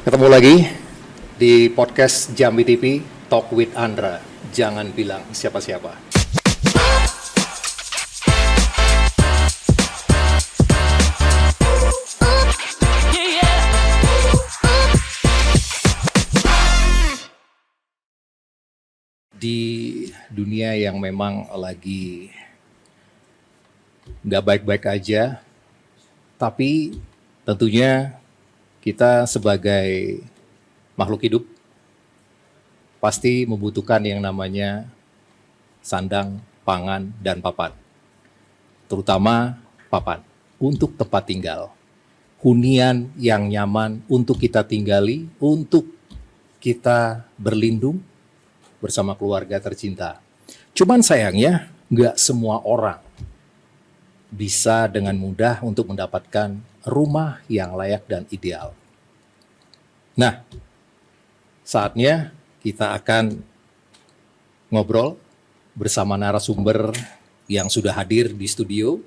Ketemu lagi di podcast Jambi TV Talk with Andra. Jangan bilang siapa-siapa. Di dunia yang memang lagi nggak baik-baik aja, tapi tentunya kita sebagai makhluk hidup pasti membutuhkan yang namanya sandang, pangan, dan papan. Terutama papan untuk tempat tinggal. Hunian yang nyaman untuk kita tinggali, untuk kita berlindung bersama keluarga tercinta. Cuman sayangnya nggak semua orang bisa dengan mudah untuk mendapatkan rumah yang layak dan ideal. Nah, saatnya kita akan ngobrol bersama narasumber yang sudah hadir di studio,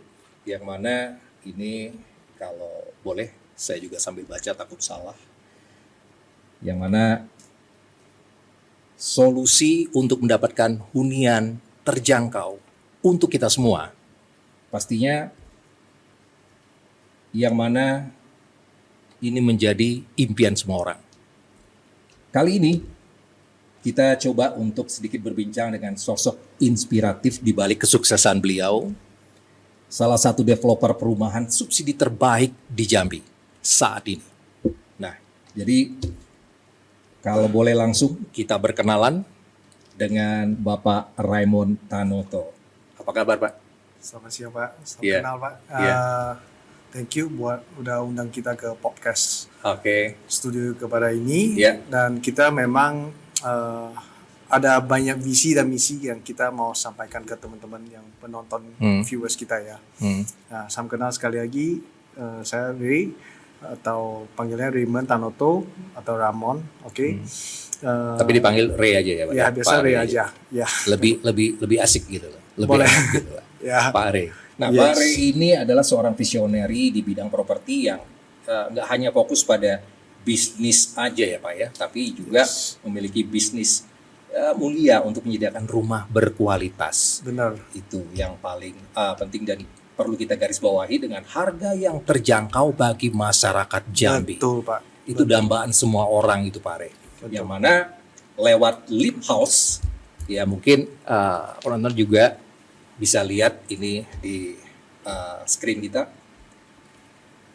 yang mana ini kalau boleh saya juga sambil baca takut salah. Yang mana solusi untuk mendapatkan hunian terjangkau untuk kita semua. Pastinya yang mana ini menjadi impian semua orang. Kali ini kita coba untuk sedikit berbincang dengan sosok inspiratif di balik kesuksesan beliau. Salah satu developer perumahan subsidi terbaik di Jambi saat ini. Nah, jadi kalau boleh langsung kita berkenalan dengan Bapak Raymond Tanoto. Apa kabar, Pak? Selamat siang, Pak. Iya. Kenal, Pak. Iya. Thank you buat udah undang kita ke podcast Oke. studio kepada ini. Iya. Dan kita memang ada banyak visi dan misi yang kita mau sampaikan ke teman-teman yang penonton, viewers kita ya. Nah, salam kenal sekali lagi. Saya Ray, atau panggilnya Raymond Tanoto atau Ramon, oke. Tapi dipanggil Ray aja ya, Pak? Ya, biasa Pak Ray aja. Ya. Lebih asik gitu loh. Lebih Boleh. asik gitu lah. Ya. Pak Ray. Nah, Yes. Pak Ray ini adalah seorang visioneri di bidang properti yang nggak hanya fokus pada bisnis aja ya, Pak ya, tapi juga memiliki bisnis mulia untuk menyediakan rumah berkualitas. Benar. Itu yang paling penting dan perlu kita garis bawahi, dengan harga yang terjangkau bagi masyarakat Jambi. Betul, Pak. Itu dambaan semua orang itu, Pak Ray. Yang mana lewat Lip House, ya mungkin penonton juga bisa lihat ini di screen kita,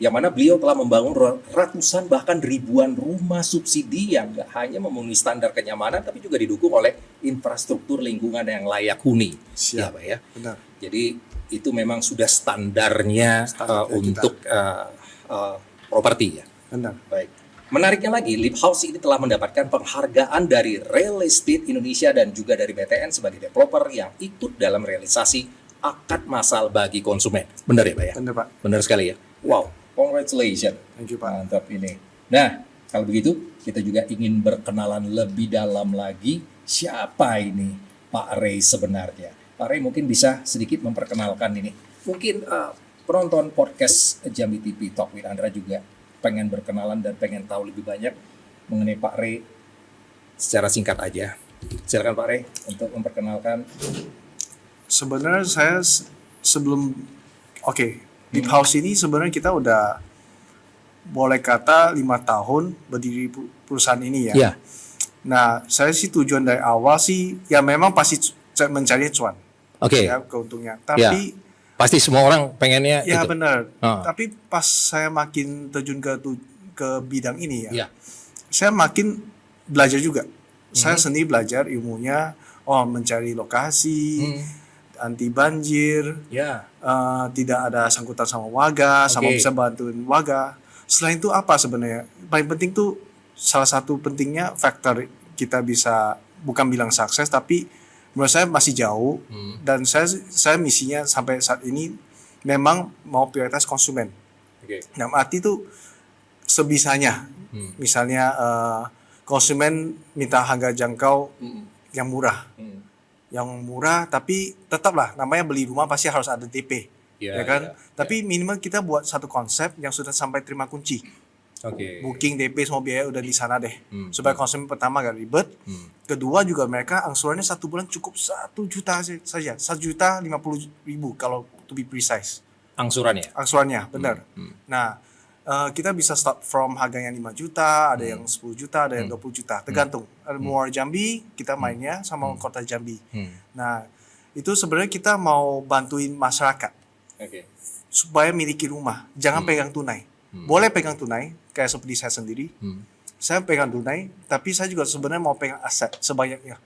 yang mana beliau telah membangun ratusan bahkan ribuan rumah subsidi yang gak hanya memenuhi standar kenyamanan, tapi juga didukung oleh infrastruktur lingkungan yang layak huni. Siap. Ya, Pak ya. Benar. Jadi itu memang sudah standarnya Standar untuk properti ya. Benar. Baik. Menariknya lagi, Lip House ini telah mendapatkan penghargaan dari Real Estate Indonesia dan juga dari BTN sebagai developer yang ikut dalam realisasi akad massal bagi konsumen. Benar ya, Pak ya? Benar, Pak. Benar sekali ya. Wow, congratulations. Thank you, Pak. Mantap ini. Nah, kalau begitu kita juga ingin berkenalan lebih dalam lagi, siapa ini Pak Ray sebenarnya. Pak Ray mungkin bisa sedikit memperkenalkan ini. Mungkin penonton podcast Jambi TV Talk with Andra juga pengen berkenalan dan pengen tahu lebih banyak mengenai Pak Ray secara singkat aja. Silakan Pak Ray untuk memperkenalkan. Sebenarnya saya sebelum Lip House ini sebenarnya kita udah boleh kata 5 tahun berdiri perusahaan ini ya. Iya. Nah, saya sih tujuan dari awal sih ya memang pasti mencari cuan. Oke. Ya, keuntungnya. Tapi Pasti semua orang pengennya ya itu. benar. Ah. Tapi pas saya makin terjun ke bidang ini ya, Iya. saya makin belajar juga. Saya sendiri belajar ilmunya, mencari lokasi, anti banjir, Ya. tidak ada sangkutan sama warga, sama Oke. bisa bantuin warga. Selain itu apa sebenarnya? Paling penting tuh salah satu pentingnya faktor kita bisa bukan bilang sukses, tapi menurut saya masih jauh. Dan saya misinya sampai saat ini memang mau prioritas konsumen. Oke. Nah, arti tuh sebisanya. Misalnya konsumen minta harga jangkau yang murah. Yang murah, tapi tetaplah namanya beli rumah pasti harus ada DP. Ya kan? Tapi minimal kita buat satu konsep yang sudah sampai terima kunci. Oke. Booking DP semua biaya udah di sana deh. Supaya konsumen pertama gak ribet. Kedua juga mereka angsurannya 1 bulan cukup 1 juta saja. 1.050.000 kalau to be precise. Angsurannya. Angsurannya, benar. Nah, kita bisa start from harganya 5 juta, ada yang 10 juta, ada yang 20 juta, tergantung. Ada Muar Jambi, kita mainnya sama Kota Jambi. Nah, itu sebenarnya kita mau bantuin masyarakat supaya miliki rumah, jangan pegang tunai. Boleh pegang tunai, kayak seperti saya sendiri. Saya pegang tunai, tapi saya juga sebenarnya mau pegang aset sebanyaknya.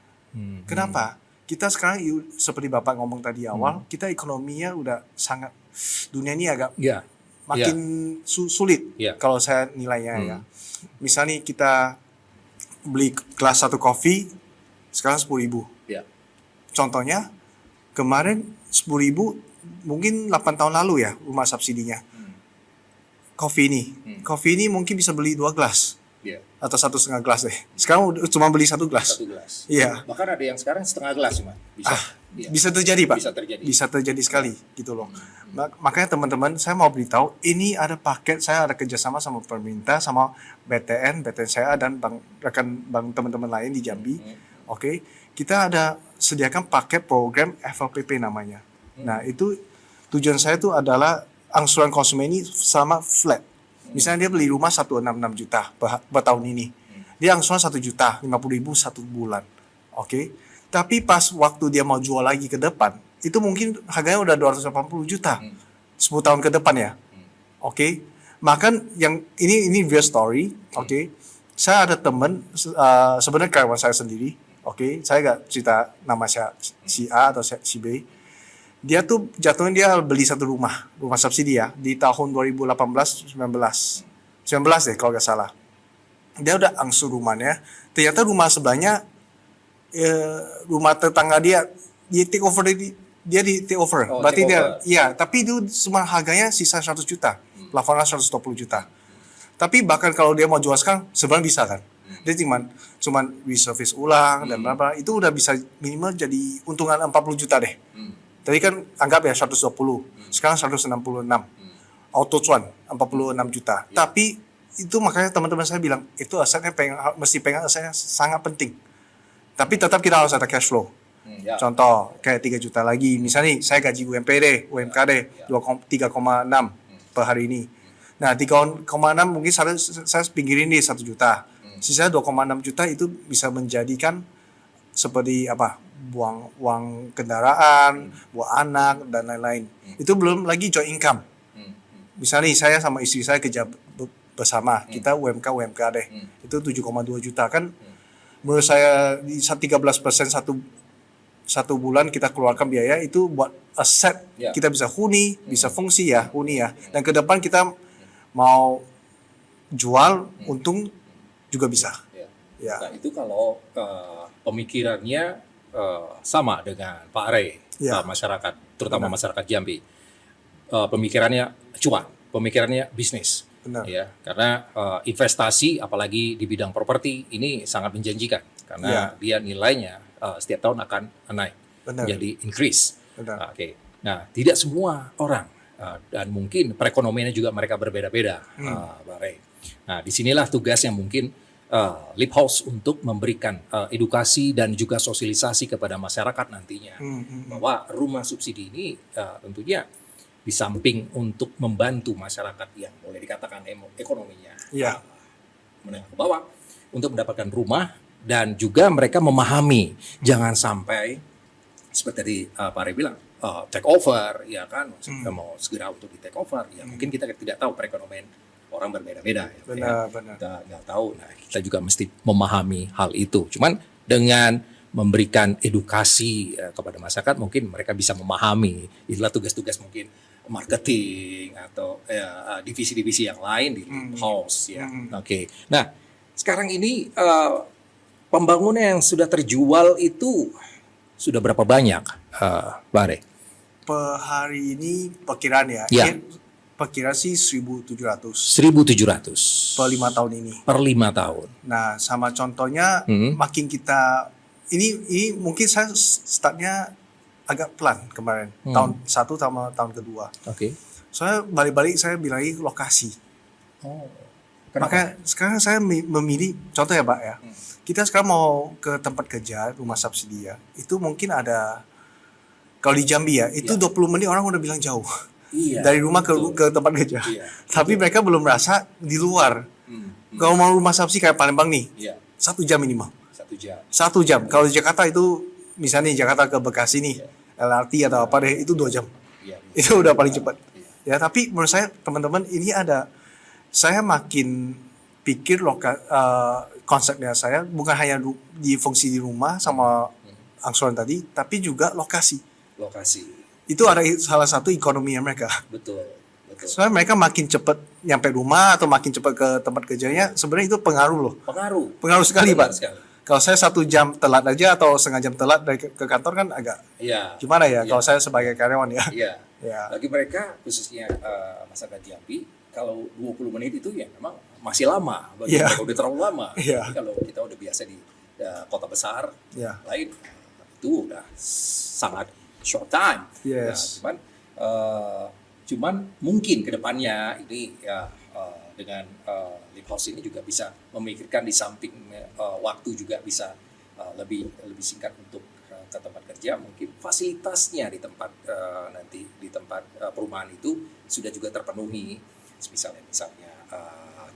Kenapa? Kita sekarang seperti Bapak ngomong tadi awal, kita ekonominya udah sangat, dunia ini agak makin sulit kalau saya nilainya ya. Misalnya kita beli gelas 1 kopi sekarang 10.000. Contohnya kemarin 10.000 mungkin 8 tahun lalu ya rumah subsidinya. Kopi ini mungkin bisa beli 2 gelas. Atau 1,5 gelas deh. Sekarang cuma beli 1 gelas. 1 gelas. Iya. Bahkan ada yang sekarang setengah gelas cuma. Bisa terjadi, Pak. Bisa terjadi Sekali gitu loh. Makanya teman-teman, saya mau beritahu, ini ada paket, saya ada kerjasama sama pemerintah, sama BTN saya dan bank teman-teman lain di Jambi. Oke. Kita ada sediakan paket program FLPP namanya. Nah, itu tujuan saya itu adalah angsuran konsumen ini sama flat. Misalnya dia beli rumah 166 juta per tahun ini. Dia angsuran 1 juta, 50.000 1 bulan. Oke. Tapi pas waktu dia mau jual lagi ke depan, itu mungkin harganya udah 280 juta. 10 tahun ke depan ya. Oke. Maka yang ini real story, oke. Saya ada teman sebenarnya karyawan saya sendiri. Oke, saya gak cerita nama si A atau si B. Dia tuh jatuhnya dia beli 1 rumah subsidi ya di tahun 2018-19 deh kalau nggak salah. Dia udah angsur rumahnya, ternyata rumah sebelahnya rumah tetangga dia take over, dia di take over. Berarti dia tapi itu cuma harganya sisa 100 juta, plafonnya 120 juta. Tapi bahkan kalau dia mau jual sekarang sebenarnya bisa kan. Dia cuman reservice ulang dan berapa itu udah bisa minimal jadi untungan 40 juta deh. Tadi kan anggap ya 120, sekarang 166. Auto cuan 46 juta. Tapi itu makanya teman-teman saya bilang itu asetnya mesti pegang asetnya sangat penting. Tapi tetap kita harus ada cash flow. Contoh kayak 3 juta lagi. Misalnya saya gaji UMKD 3,6 per hari ini. Nah 3,6 mungkin saya pinggirin di 1 juta. Sisa 2,6 juta itu bisa menjadikan seperti apa? Buang uang kendaraan, buat anak dan lain-lain. Itu belum lagi joint income. Misalnya saya sama istri saya kerja bersama, kita UMK deh. Itu 7,2 juta kan. Menurut saya 13% satu bulan kita keluarkan biaya itu buat aset. Kita bisa bisa fungsi ya, ya. Dan ke depan kita mau jual untung juga bisa. Ya. Nah, itu kalau pemikirannya sama dengan Pak Ray, masyarakat, terutama masyarakat Jambi. Pemikirannya cuan, pemikirannya bisnis. Ya, karena investasi, apalagi di bidang properti ini sangat menjanjikan, karena dia nilainya setiap tahun akan naik, jadi increase. Oke. Nah, tidak semua orang dan mungkin perekonomiannya juga mereka berbeda-beda, Pak Ray. Nah, disinilah tugasnya mungkin Lip House untuk memberikan edukasi dan juga sosialisasi kepada masyarakat nantinya bahwa rumah subsidi ini tentunya di samping untuk membantu masyarakat yang boleh dikatakan ekonominya menengah ke bawah untuk mendapatkan rumah, dan juga mereka memahami jangan sampai seperti tadi Pak Ray bilang take over ya kan, maksudnya mau segera untuk di take over ya, mungkin kita tidak tahu perekonomian orang berbeda-beda ya. Benar. Kita nggak tahu. Nah, kita juga mesti memahami hal itu. Cuman dengan memberikan edukasi kepada masyarakat, mungkin mereka bisa memahami. Itulah tugas-tugas mungkin marketing atau divisi-divisi yang lain di house ya. Oke. Nah, sekarang ini pembangunan yang sudah terjual itu sudah berapa banyak, Pak Ray? Per hari ini perkiraan ya. Perkiraan sih 1.700. 1.700. Per 5 tahun ini. Per 5 tahun. Nah, sama contohnya makin kita ini mungkin saya startnya agak pelan kemarin. Tahun 1 sama tahun kedua. Oke. Soalnya balik-balik saya bilangin lokasi. Kenapa? Makanya sekarang saya memilih, contoh ya Pak ya, kita sekarang mau ke tempat kerja, rumah subsidi ya, itu mungkin ada, kalau di Jambi ya, itu Iya. 20 menit orang udah bilang jauh. Iya. Dari rumah betul. ke tempat kerja. Iya. Tapi mereka belum merasa di luar. Kalau mau rumah subsidi kayak Palembang nih, Iya. 1 jam minimal. 1 jam. 1 jam. Kalau di Jakarta itu, misalnya Jakarta ke Bekasi nih, LRT atau apa deh, itu 2 jam. Iya. Itu udah paling cepat. Iya. Ya, tapi menurut saya teman-teman ini saya makin pikir konsepnya saya bukan hanya di fungsi di rumah sama angsuran tadi, tapi juga lokasi. Lokasi. Itu ada salah satu ekonominya mereka. Betul. Betul. Soalnya mereka makin cepat nyampe rumah atau makin cepat ke tempat kerjanya, sebenarnya itu pengaruh loh. Pengaruh sekali Benar Pak. sekali. Kalau saya 1 jam telat aja atau setengah jam telat dari ke kantor kan agak Iya. gimana ya? Iya. Kalau saya sebagai karyawan ya. Iya. Ya. Bagi mereka khususnya masyarakat Jambi, kalau 20 menit itu ya memang masih lama. Bagi Iya. mereka udah terlalu lama. Iya. Tapi kalau kita udah biasa di kota besar Ya. lain, itu udah sangat short time. Yes. Nah, cuman mungkin kedepannya ini ya dengan Liphouse ini juga bisa memikirkan di samping waktu juga bisa lebih singkat untuk ke tempat kerja, mungkin fasilitasnya di tempat nanti di tempat perumahan itu sudah juga terpenuhi, misalnya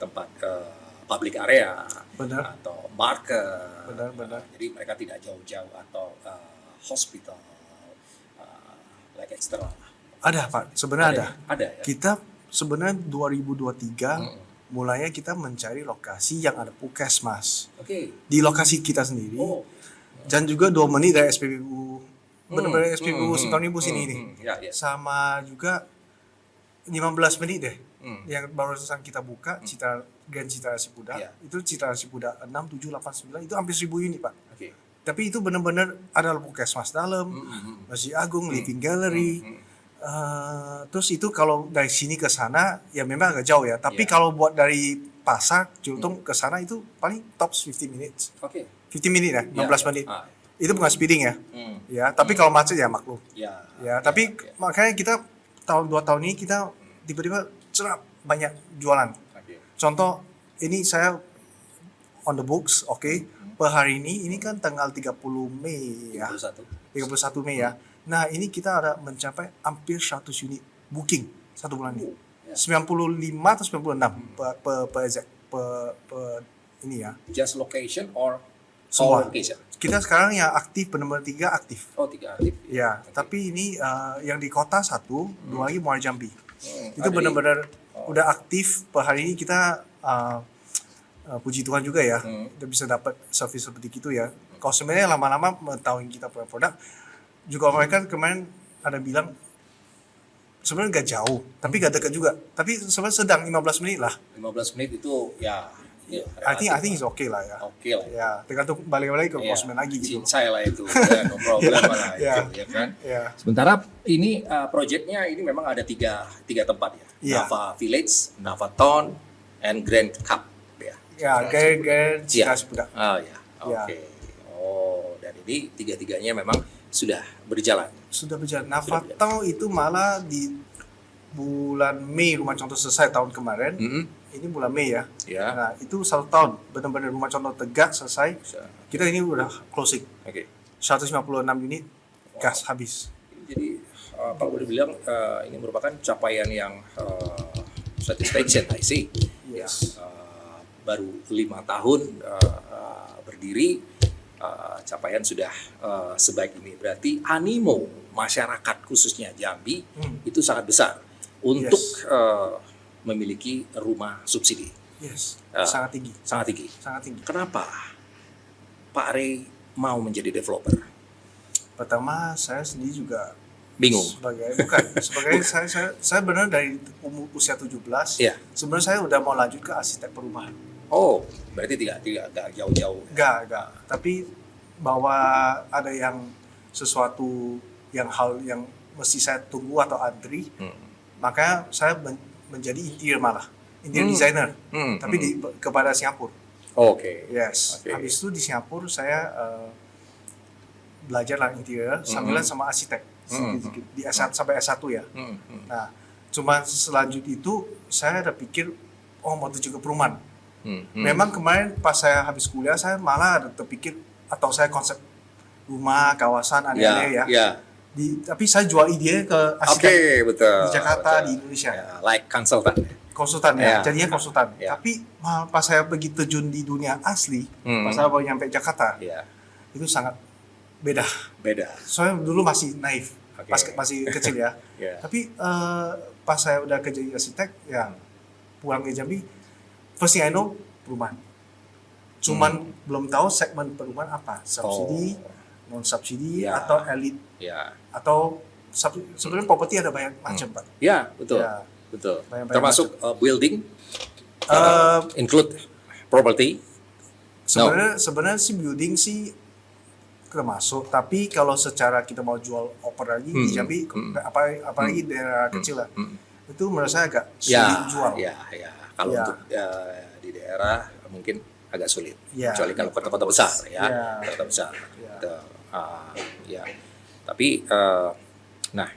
tempat public area Benar. atau market. Benar. Jadi mereka tidak jauh-jauh atau hospital like extra. Ada Pak, sebenarnya ada. Ada ya. Kita sebenarnya 2023 mulainya kita mencari lokasi yang ada puskesmas. Oke. Di lokasi kita sendiri. Oh. Dan juga 2 menit dari SPBU. Benar-benar SPBU Simpang Ibu sini nih. Ya, ya. Sama juga 15 menit deh. Hmm. Yang barusan kita buka Grand Citra Sipuda. Ya. Itu Citra Sipuda 6, 7, 8, 9 itu hampir 1000 unit Pak. Oke. Tapi itu benar-benar ada puskesmas dalam, Masjid Agung, Living Gallery. Terus itu kalau dari sini ke sana ya memang agak jauh ya. Tapi kalau buat dari pasar Jultung ke sana itu paling tops 50 minutes. Oke. 50 menit ya, 15 menit. Ah. Itu bukan speeding ya. Hmm. Ya, tapi kalau macet ya maklum. Ya. Ya, tapi makanya kita tahun 2 tahun ini kita tiba-tiba cerap banyak jualan. Oke. Contoh ini saya on the books, oke. Per hari ini kan tanggal 30 Mei ya. 31 Mei ya. Nah, ini kita ada mencapai hampir 100 unit booking 1 bulan ini. 95 atau 96 per ini ya. Just location or Semua. all location? Kita sekarang yang aktif benar-benar 3 aktif. Oh, 3 aktif. Ya, Oke. tapi ini yang di kota 1, 2 lagi Muara Jambi. Itu Ada benar-benar udah aktif per hari ini kita puji Tuhan juga ya. Kita bisa dapat service seperti itu ya. Kalau sebenarnya lama-lama mengetahui kita punya produk, juga mereka kemarin ada bilang sebenarnya gak jauh, tapi gak dekat juga. Tapi sebenarnya sedang 15 menit lah. 15 menit itu ya I think it's okay lah ya. Oke lah. Ya, tergantung balik-balik ke konsumen lagi gitu. Cincai lah itu. Ya, no problem lah Ya. itu, ya kan? Ya. Sementara ini proyeknya ini memang ada tiga tempat ya. Iya. Nava Village, Nava Town, and Grand Cup ya. Ya, Grand Iya. Citra Sipuda. Oh ya. Oke. Ya. Oh, dan ini tiga-tiganya memang sudah berjalan. Sudah berjalan. Nafatau itu malah di bulan Mei rumah contoh selesai tahun kemarin. Ini bulan Mei ya. Ya. Nah, itu 1 tahun benar-benar rumah contoh tegak selesai. Kita ini udah closing. Oke. 156 unit gas habis. Jadi Pak boleh bilang ini merupakan capaian yang satisfaction, I see. Yes. Baru 5 tahun berdiri, capaian sudah sebaik ini. Berarti animo masyarakat khususnya Jambi itu sangat besar untuk memiliki rumah subsidi. Yes. Ah. Sangat tinggi. Sangat tinggi. Sangat tinggi. Kenapa Pak Ray mau menjadi developer? Pertama, saya sendiri juga Bingung. sebagai saya benar dari usia 17. Iya. Sebenarnya saya udah mau lanjut ke arsitek perumahan. Oh, berarti tidak jauh-jauh. Enggak. Tapi bahwa ada yang sesuatu hal yang mesti saya tunggu atau antri, makanya saya menjadi interior designer, tapi kepada Singapura. Oke. Yes. Oke. Habis itu di Singapura saya belajar lah interior sambilan sama arsitek sedikit di S1 sampai S1 ya. Nah, cuma selanjut itu saya ada pikir mau tuju ke perumahan. Memang kemarin pas saya habis kuliah saya malah ada terpikir atau saya konsep rumah, kawasan, aneh-aneh ya. Tapi saya jual ide ke arsitek betul. di Jakarta, betul. di Indonesia. Like konsultan. Konsultan ya, jadinya konsultan. Ya. Tapi pas saya begitu terjun di dunia asli, pas saya baru nyampe Jakarta, itu sangat beda. Soalnya dulu masih naif, masih kecil ya. Tapi pas saya udah kerja di arsitek, ya pulang ke Jambi, first thing I know perumahan. Cuman belum tahu segmen perumahan apa, subsidi, non subsidi, atau elit, atau sebenarnya properti ada banyak macam Pak. Ya betul. Betul. Termasuk building, include property. Sebenarnya sih building sih termasuk, tapi kalau secara kita mau jual oper lagi di Jambi, apalagi daerah kecil lah, itu menurut saya agak sulit jual. Kalau untuk di daerah mungkin agak sulit, kecuali kalau kota-kota besar kota besar. Tapi nah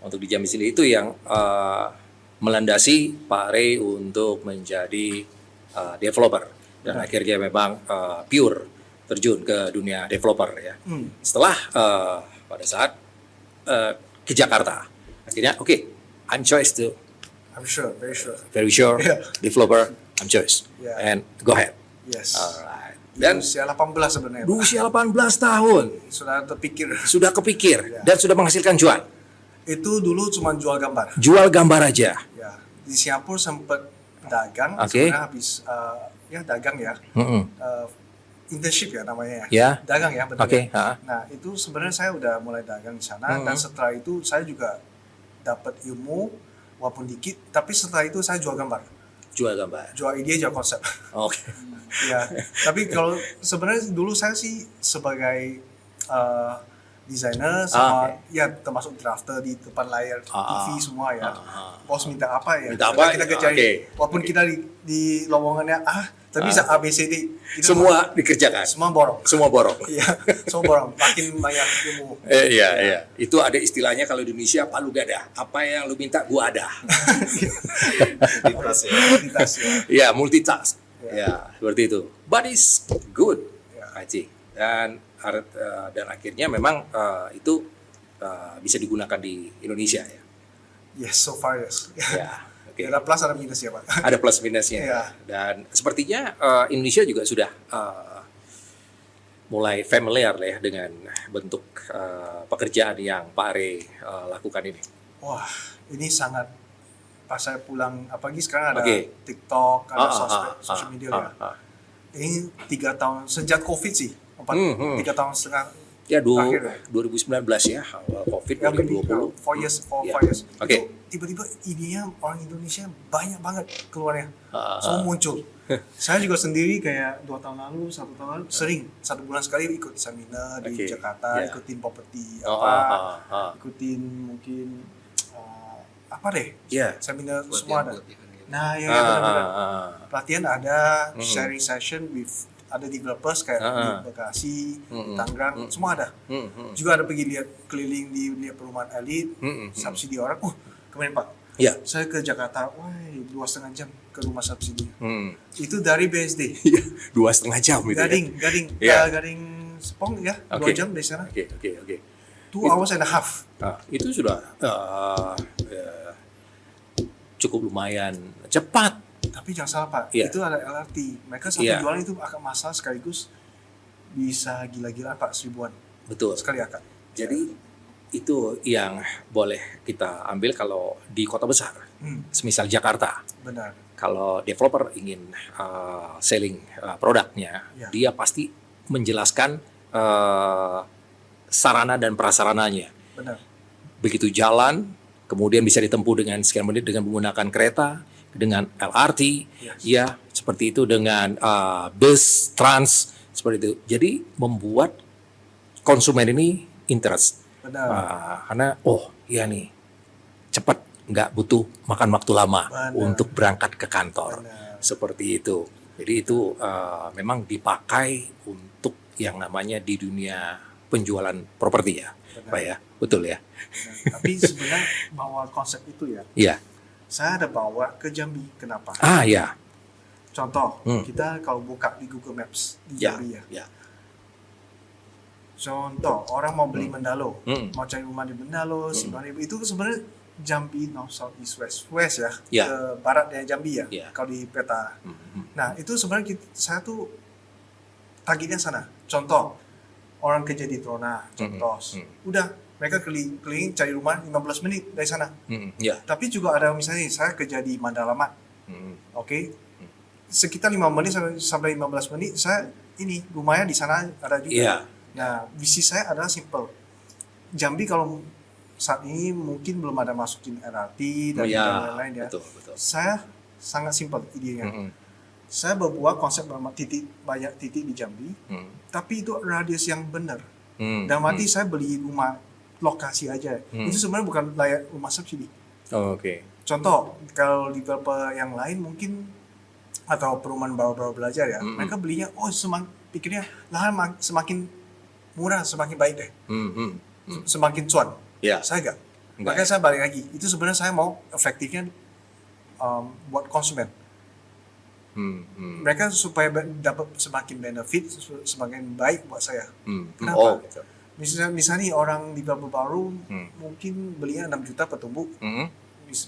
untuk di Jambi sendiri itu yang melandasi Pak Ray untuk menjadi developer dan akhirnya memang pure terjun ke dunia developer ya. Setelah pada saat ke Jakarta akhirnya I'm very sure developer I'm choice and go ahead. Yes. Alright. Dan usia 18 sebenarnya. Usia 18 tahun sudah kepikir dan sudah menghasilkan cuan. Itu dulu cuma jual gambar. Jual gambar aja. Ya, di Singapura sempat dagang, sebenarnya habis dagang ya. Internship ya namanya ya. Dagang ya betul. Nah, itu sebenarnya saya udah mulai dagang di sana dan setelah itu saya juga dapat ilmu walaupun dikit, tapi setelah itu saya jual gambar. Jual ide, jual konsep. Ya, tapi kalau sebenarnya dulu saya sih sebagai desainer sama termasuk drafter di depan layar TV semua ya. Bos minta apa ya? Kita kerjain. Walaupun kita di lowongannya tapi bisa ABCD semua dikerjakan. Semua borong. Iya, semua borong. Makin banyak ilmu. Iya. Itu ada istilahnya kalau di Indonesia palu gada. Apa yang lu minta gua ada. Multitask ya. Ya, multitask. Ya, seperti itu. But it's good. Haji. Dan akhirnya memang itu bisa digunakan di Indonesia ya. Yes, so far yes. Ada plus ada minus ya Pak. Ada plus minusnya. Dan sepertinya Indonesia juga sudah mulai familiar ya dengan bentuk pekerjaan yang Pak Ray lakukan ini. Wah, ini sangat pas saya pulang, apalagi sekarang ada TikTok, ada sosial media ya. Ini 3 tahun sejak COVID sih. 3 tahun setengah ya 2019 ya, awal COVID 2020. 4 years. Itu tiba-tiba idenya orang Indonesia banyak banget keluarnya. Semua muncul. Saya juga sendiri kayak 2 tahun lalu, 1 tahun lalu sering 1 bulan sekali ikut seminar di Jakarta, ikutin properti ikutin mungkin seminar semua ada. Nah, benar-benar. Pelatihan ada, sharing session with ada developers kayak di Bekasi, di Tangerang, semua ada. Juga ada pergi lihat keliling di perumahan elit, subsidi orang. Kemarin Pak, saya ke Jakarta, 2,5 jam ke rumah subsidi. Itu dari BSD. 2,5 jam itu. Gading Sepong ya, 2 jam dari sana. 2 hours and a half. Itu sudah cukup lumayan cepat. Tapi jangan salah Pak, itu ada LRT. Mereka satu jualan itu akan masalah sekaligus bisa gila-gilaan Pak, 1000-an. Betul. Sekali akad. Jadi itu yang boleh kita ambil kalau di kota besar, semisal Jakarta. Benar. Kalau developer ingin selling produknya, dia pasti menjelaskan sarana dan prasarananya. Benar. Begitu jalan, kemudian bisa ditempuh dengan sekian menit dengan menggunakan kereta, dengan LRT, seperti itu, dengan bus, trans, seperti itu. Jadi membuat konsumen ini interest. Benar. Karena nih cepat, nggak butuh makan waktu lama untuk berangkat ke kantor. Seperti itu. Jadi itu memang dipakai untuk yang namanya di dunia penjualan properti ya, Pak ya, betul ya. Tapi sebenarnya bawa konsep itu ya. Iya. Saya ada bawa ke Jambi. Kenapa? Contoh, kita kalau buka di Google Maps di Ya, Jambi ya. ya. Contoh, orang mau beli Mendalo, mau cari rumah di Mendalo, Simpang Ribu, itu sebenarnya Jambi, North, South, East, West ya, Ya. ke barat dari Jambi ya, Ya. kalau di peta. Nah, itu sebenarnya saya tuh targetnya sana. Contoh, orang kerja di Trona, contoh, udah mereka keliling cari rumah 15 menit dari sana. Ya. Tapi juga ada misalnya saya kerja di Mandalamat, oke, sekitar 5 menit sampai 15 menit saya ini rumahnya di sana ada juga. Iya. Nah, visi saya adalah simple. Jambi kalau saat ini mungkin belum ada masukin LRT dan lain-lain ya. Betul, betul. Saya sangat simple idenya. Saya berbuat konsep banyak titik di Jambi, tapi itu radius yang benar. Dan mati saya beli rumah lokasi aja. Itu sebenarnya bukan layak rumah subsidi. Oke. Contoh, kalau developer yang lain mungkin atau perumahan baru-baru belajar ya, mereka belinya pikirnya lahan semakin murah semakin baik deh, semakin cuan. Ya. Saya enggak. Enggak. Makanya saya balik lagi. Itu sebenarnya saya mau efektifnya buat konsumen. Mereka supaya dapat semakin benefit, semakin baik buat saya. Kenapa? Gitu. Misalnya orang di Babu Baru mungkin belinya 6 juta per tumbuk.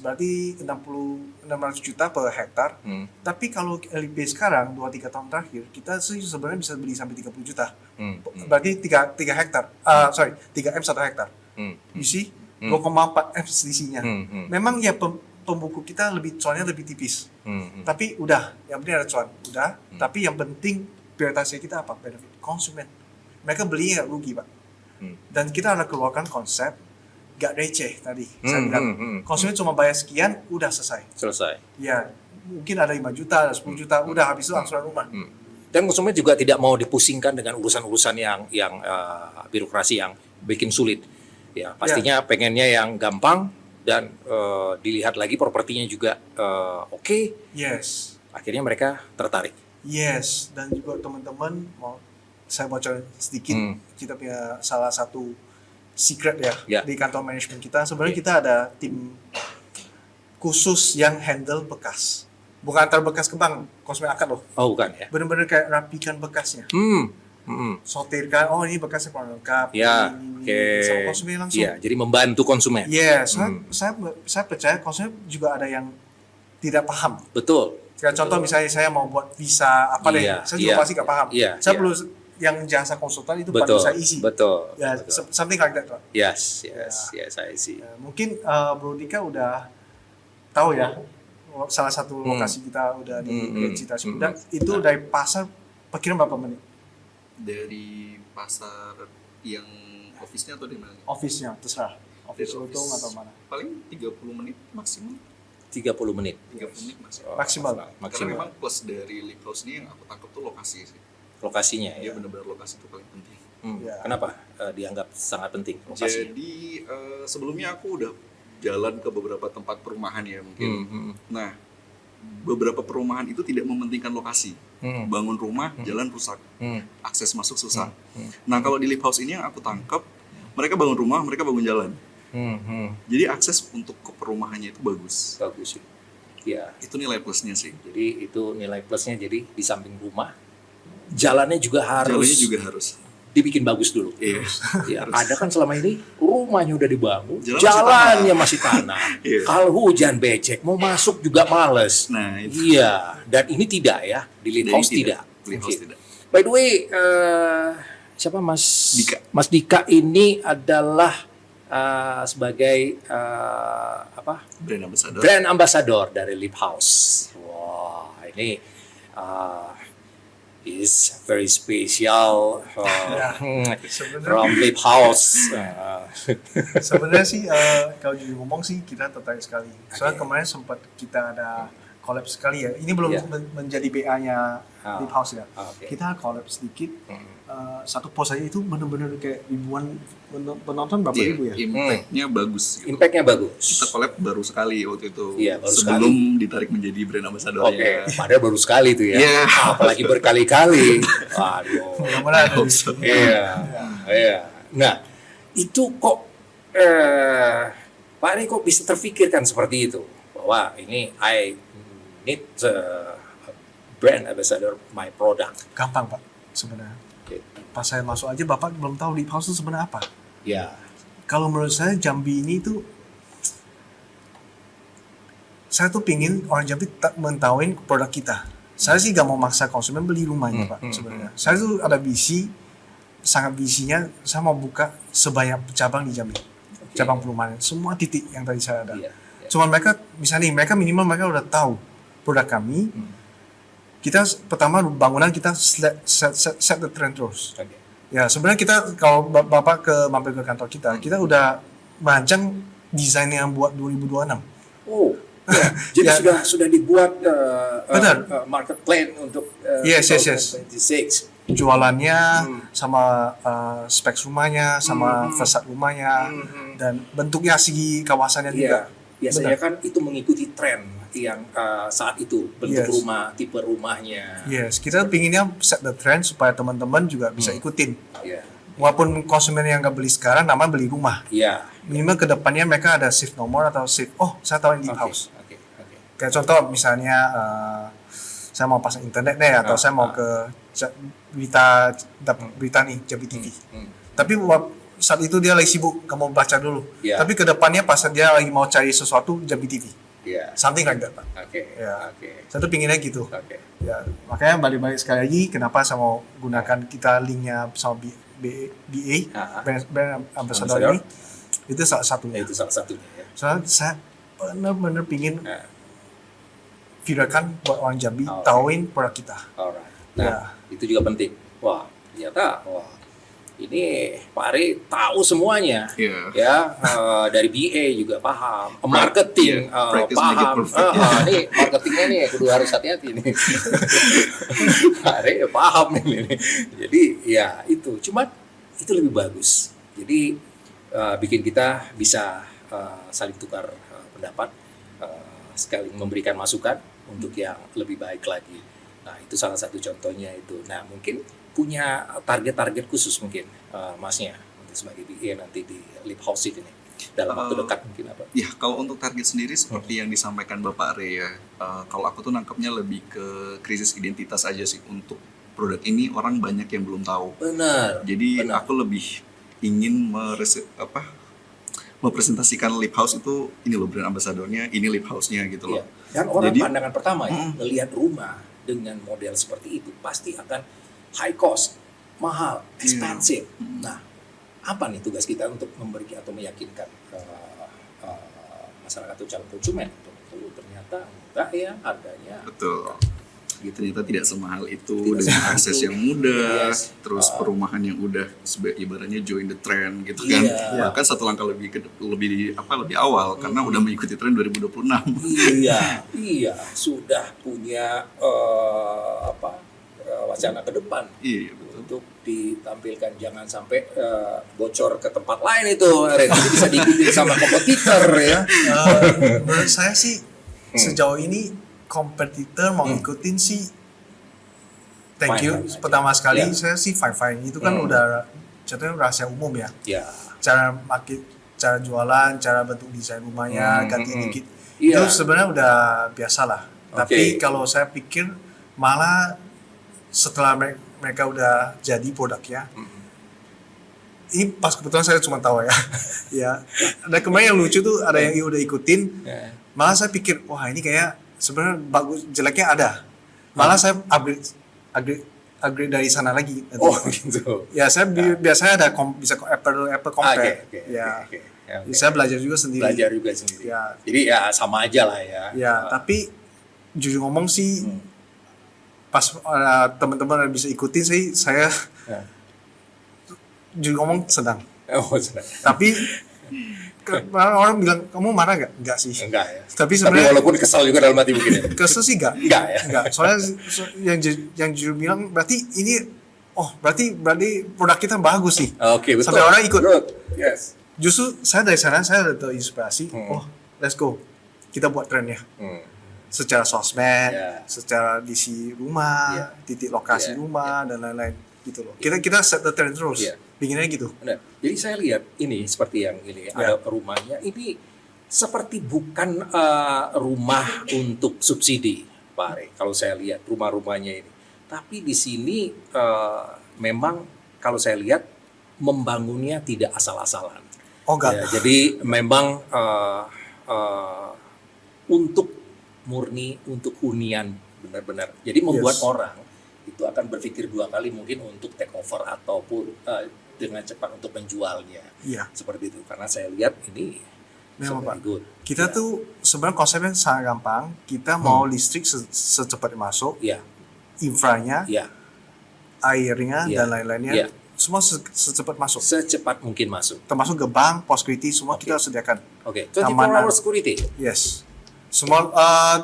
Berarti 600 juta per hektar. Tapi kalau LIP sekarang 2-3 tahun terakhir kita sebenarnya bisa beli sampai 30 juta. Berarti 3 hektar. 3M 1 hektar. You see? 2,4 M selisihnya. Memang ya pembuku kita cuannya lebih tipis. Tapi udah, yang penting ada cuan. Udah, tapi yang penting prioritasnya kita apa? Benefit konsumen. Mereka belinya nggak rugi, Pak. Dan kita ada keluarkan konsep gak receh tadi. Saya bilang, konsumen cuma bayar sekian, udah selesai. Ya, mungkin ada 5 juta, ada 10 juta, udah habis itu angsuran rumah. Dan konsumen juga tidak mau dipusingkan dengan urusan-urusan yang birokrasi yang bikin sulit. Ya, pastinya pengennya yang gampang dan dilihat lagi propertinya juga oke. Yes. Akhirnya mereka tertarik. Yes, dan juga teman-teman saya bocorin sedikit, kita punya salah satu secret ya di kantor manajemen kita. Sebenarnya kita ada tim khusus yang handle bekas. Bukan antar bekas ke bank, konsumen akad loh. Oh, bukan ya. Benar-benar kayak rapikan bekasnya. Sortirkan, ini bekasnya kurang lengkap. Ya, sama konsumen langsung. Iya, jadi membantu konsumen. Yes, saya percaya konsumen juga ada yang tidak paham. Betul. Contoh misalnya saya mau buat visa apa deh, saya juga pasti nggak paham. Saya perlu yang jasa konsultan itu bantu saya isi. Betul. Ya, something like that, Pak. Yes, I see. Mungkin Bro Dika udah tahu ya, salah satu lokasi kita udah di Cita Ciputat. Itu dari pasar perkiraan berapa menit? Dari pasar yang office-nya atau di mana? Office-nya, terserah. Office Untung atau mana? Paling 30 menit maksimum. 30 menit. 30 menit Maksimal. Karena memang plus dari Lip House ini yang aku tangkap tuh lokasi sih. Lokasinya Dia ya. benar-benar lokasi itu paling penting. Kenapa dianggap sangat penting lokasi? Jadi sebelumnya aku udah jalan ke beberapa tempat perumahan ya mungkin. Nah, beberapa perumahan itu tidak mementingkan lokasi. Bangun rumah, jalan rusak. Akses masuk susah. Nah, kalau di Lip House ini yang aku tangkap, mereka bangun rumah, mereka bangun jalan. Jadi akses untuk ke perumahannya itu bagus. Bagus sih. Ya. Itu nilai plusnya sih. Jadi itu nilai plusnya, jadi di samping rumah jalannya juga harus dibikin bagus dulu. Iya. Ya, ada kan selama ini rumahnya udah dibangun, Jalan jalannya masih tanah. Iya. Kalau hujan becek mau masuk juga males. Nah, itu. Iya, dan ini tidak ya, di Lip House tidak. Lip House tidak. By the way, siapa Mas Dika. Mas Dika ini adalah sebagai brand ambassador dari Lip House. Wah, ini is very special from Lip House. Sebenarnya sih kalau jujur ngomong sih kita tertarik sekali. Soalnya kemarin sempat kita ada collab sekali ya. Ini belum menjadi BA-nya Lip House ya. Kita collab sedikit. Satu post aja itu benar-benar kayak ribuan penonton berapa ribu ya? Impact-nya bagus. Gitu. Impact-nya bagus. Kita collab baru sekali waktu itu. Iya, baru sebelum sekali. Ditarik menjadi brand ambassador. Oke, padahal baru sekali tuh ya. Iya. Apalagi berkali-kali. Waduh. Mudah-mudahan ada. Iya. Nah, itu kok Pak Ari kok bisa terfikirkan seperti itu? Bahwa ini I need brand ambassador my product. Gampang Pak sebenarnya. Oke. Pas saya masuk aja Bapak belum tahu Lip House itu sebenarnya apa. Ya. Kalau menurut saya Jambi ini tuh, saya tuh pingin orang Jambi mentahuin produk kita. Saya sih gak mau maksa konsumen beli rumah ini Pak sebenarnya. Saya tuh ada visi, sangat visinya saya mau buka sebanyak cabang di Jambi. Cabang perumahan, semua titik yang tadi saya ada. Iya. Cuman mereka, misalnya nih, mereka minimal mereka udah tahu produk kami. Kita pertama bangunan kita set the trend terus. Oke. Ya sebenarnya kita kalau Bapak mampir ke kantor kita udah merancang desain yang buat 2026. Oh. Ya, jadi Ya. sudah dibuat Benar. market plan untuk Yes. 2026. Jualannya sama spek rumahnya, sama fasad rumahnya, dan bentuknya segi kawasannya juga. Iya. Biasanya kan itu mengikuti tren yang saat itu bentuk Yes. rumah, tipe rumahnya. Yes, kita pinginnya set the trend supaya teman-teman juga bisa ikutin. Iya. Walaupun konsumen yang nggak beli sekarang, nama beli rumah. Iya. Minimal ke depannya mereka ada shift nomor atau shift, oh saya tahu ini Lip House. Oke. Kayak contoh misalnya saya mau pasang internet deh, atau saya mau ke berita nih, Jambi TV. Tapi saat itu dia lagi sibuk, nggak mau baca dulu. Iya. Tapi ke depannya pas dia lagi mau cari sesuatu, Jambi TV. Iya. Something like that, Pak. Oke. Ya. Oke. Saya tuh pinginnya gitu. Oke. Ya, makanya balik-balik sekali lagi, kenapa saya mau gunakan kita linknya sama BA, brand ambassador ini, itu salah satunya. Itu salah satunya ya. Soalnya saya benar-benar pingin viralkan buat orang Jambi, Oke. tahuin produk kita. Alright. Nah, itu juga penting. Wah, ternyata ini Pak Ari tahu semuanya. Iya. Ya, dari BA juga paham, marketing Practice make it paham. perfect. Nih marketingnya nih kudu harus hati-hati nih. Pak Ari paham ini. Jadi ya itu, cuma itu lebih bagus. Jadi bikin kita bisa saling tukar pendapat, sekali memberikan masukan untuk yang lebih baik lagi. Nah, itu salah satu contohnya itu. Nah, mungkin punya target-target khusus mungkin Masnya untuk sebagai BA nanti di Lip House ini dalam waktu dekat mungkin apa? Ya, kalau untuk target sendiri seperti yang disampaikan Bapak Re ya, kalau aku tuh nangkepnya lebih ke krisis identitas aja sih. Untuk produk ini orang banyak yang belum tahu. Benar. Jadi benar. aku lebih ingin mempresentasikan Lip House itu, ini loh brand ambassadornya, ini Lip House-nya gitu loh. Iya. Dan orang Jadi- pandangan pertama ya, melihat rumah dengan model seperti itu pasti akan high cost, mahal, expensive. Nah, apa nih tugas kita untuk memberikan atau meyakinkan masyarakat atau calon konsumen? Ternyata enggak ya harganya. Betul. Gitu. Ternyata tidak semahal itu, Tidak dengan semahal akses itu. yang mudah, Yes. terus perumahan yang udah ibaratnya join the trend gitu kan. Iya. Bahkan satu langkah lebih awal karena udah mengikuti tren 2026. Iya, sudah punya wacana ke depan. Iya, betul. Untuk ditampilkan, jangan sampai bocor ke tempat lain itu, jadi bisa diikuti sama kompetitor ya. Menurut saya sih sejauh ini kompetitor mau ikutin sih, thank you. Fine. Pertama sekali Ya. saya sih fine itu kan udah contohnya rahasia umum ya. Ya, Cara cara jualan, cara bentuk desain rumahnya, ganti dikit. Iya. Itu sebenarnya udah biasa lah. Oke. Tapi kalau saya pikir malah setelah mereka udah jadi produknya, ini pas kebetulan saya cuma tahu ya. Ya, ada kemarin yang lucu tuh, ada yang udah ikutin. Ya. Malah saya pikir, wah ini kayak sebenarnya bagus, jeleknya ada. Malah saya upgrade dari sana lagi. Nanti. Oh gitu. Ya saya biasanya ada bisa apple compare. Oke. Ya. Ya, oke. Saya belajar juga sendiri. Belajar juga sendiri. Ya. Jadi ya sama aja lah ya. Ya, tapi jujur ngomong sih, pas teman-teman bisa ikutin sih, saya Ya. jujur ngomong senang. Oh, sudah. Tapi orang bilang kamu marah gak? Enggak sih. Enggak ya. Tapi Tapi sebenarnya walaupun kesal juga dalam hati mungkin ya. kesel sih enggak. Enggak ya. Enggak. Soalnya yang jujur bilang berarti ini, berarti produk kita bagus nih. Oke, betul. Sampai orang ikut. Good. Yes. Justru saya dari sana saya udah terinspirasi. Let's go. Kita buat trennya. Secara sosmed, Ya. secara DC rumah, Ya. titik lokasi Ya. rumah dan lain-lain gitu loh. Kita set the trend terus. Ya. Bikinnya gitu. Benar. Jadi saya lihat ini seperti yang ini ada rumahnya ini seperti bukan rumah untuk subsidi. Pak Are. Kalau saya lihat rumah-rumahnya ini, tapi di sini memang kalau saya lihat membangunnya tidak asal-asalan. Oh enggak. Ya, jadi memang untuk murni untuk hunian benar-benar. Jadi membuat orang itu akan berpikir dua kali mungkin untuk take over ataupun dengan cepat untuk menjualnya. Iya. Seperti itu. Karena saya lihat ini Memang Pak. good. Kita tuh sebenarnya konsepnya sangat gampang. Kita mau listrik secepat masuk, Iya, infranya, iya, airnya Iya. dan lain-lainnya, Iya. semua secepat masuk. secepat mungkin masuk. Termasuk gerbang, pos security, semua kita sediakan. Oke, 24 Keamanan. hour security. Yes. Semua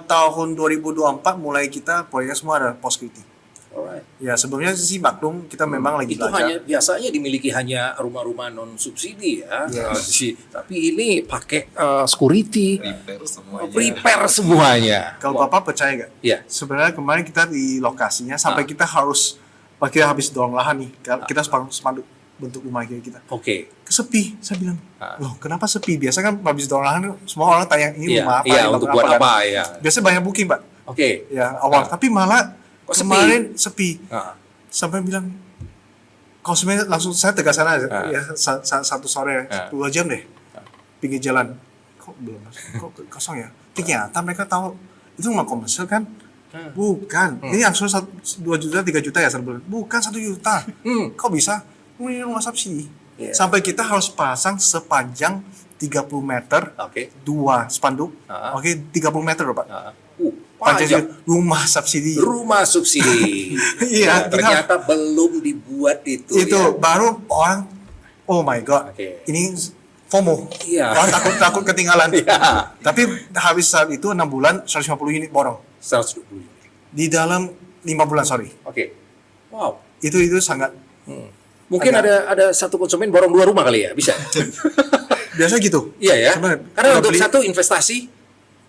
tahun 2024 mulai kita proyek semua ada pos security. Alright. Ya sebelumnya sih maklum kita memang lagi Itu belajar. hanya biasanya dimiliki hanya rumah-rumah non subsidi ya. Yes. Tapi ini pakai security, Prepare semuanya. prepare semuanya. Kalau Bapak percaya gak? Iya. Sebenarnya kemarin kita di lokasinya sampai kita harus kita habis dorong lahan nih. Kita spanduk bentuk rumah kita. Oke. Sepi, saya bilang. Loh, kenapa sepi? Biasa kan habis dorong lahan semua orang tanya ini Iya, rumah apa, iya ini untuk bangun buat kan? apa ya. Biasa banyak booking, Pak. Oke. Ya, awal. Tapi malah Kok sepi? kemarin sepi. Ah. Sampai bilang konsumen langsung saya tegas sana aja. Ah. Ya, satu sore 2 jam deh. Pinggir jalan. Kok belum masuk? Kok kosong ya? Ternyata mereka tahu itu rumah komersial kan? Bukan. Ini angsuran 2 juta, 3 juta ya sebulan. Bukan 1 juta. Kok bisa? Ini rumah subsidi. Yeah. Sampai kita harus pasang sepanjang 30 meter, Oke. 2 spanduk. Ah. Oke, 30 meter loh, Pak. Panjang. Rumah subsidi. Rumah subsidi. Iya, Nah, ternyata belum dibuat itu. Itu ya. baru orang, oh my god, Oke. ini FOMO. Iya. Orang takut ketinggalan. Iya. Tapi habis saat itu 6 bulan 150 unit borong 120. di dalam 5 bulan sorry. Oke. Wow. Itu sangat Mungkin ada satu konsumen borong 2 rumah kali ya, bisa. biasa gitu. Iya ya. Sebenarnya, Karena udah untuk beli- satu investasi,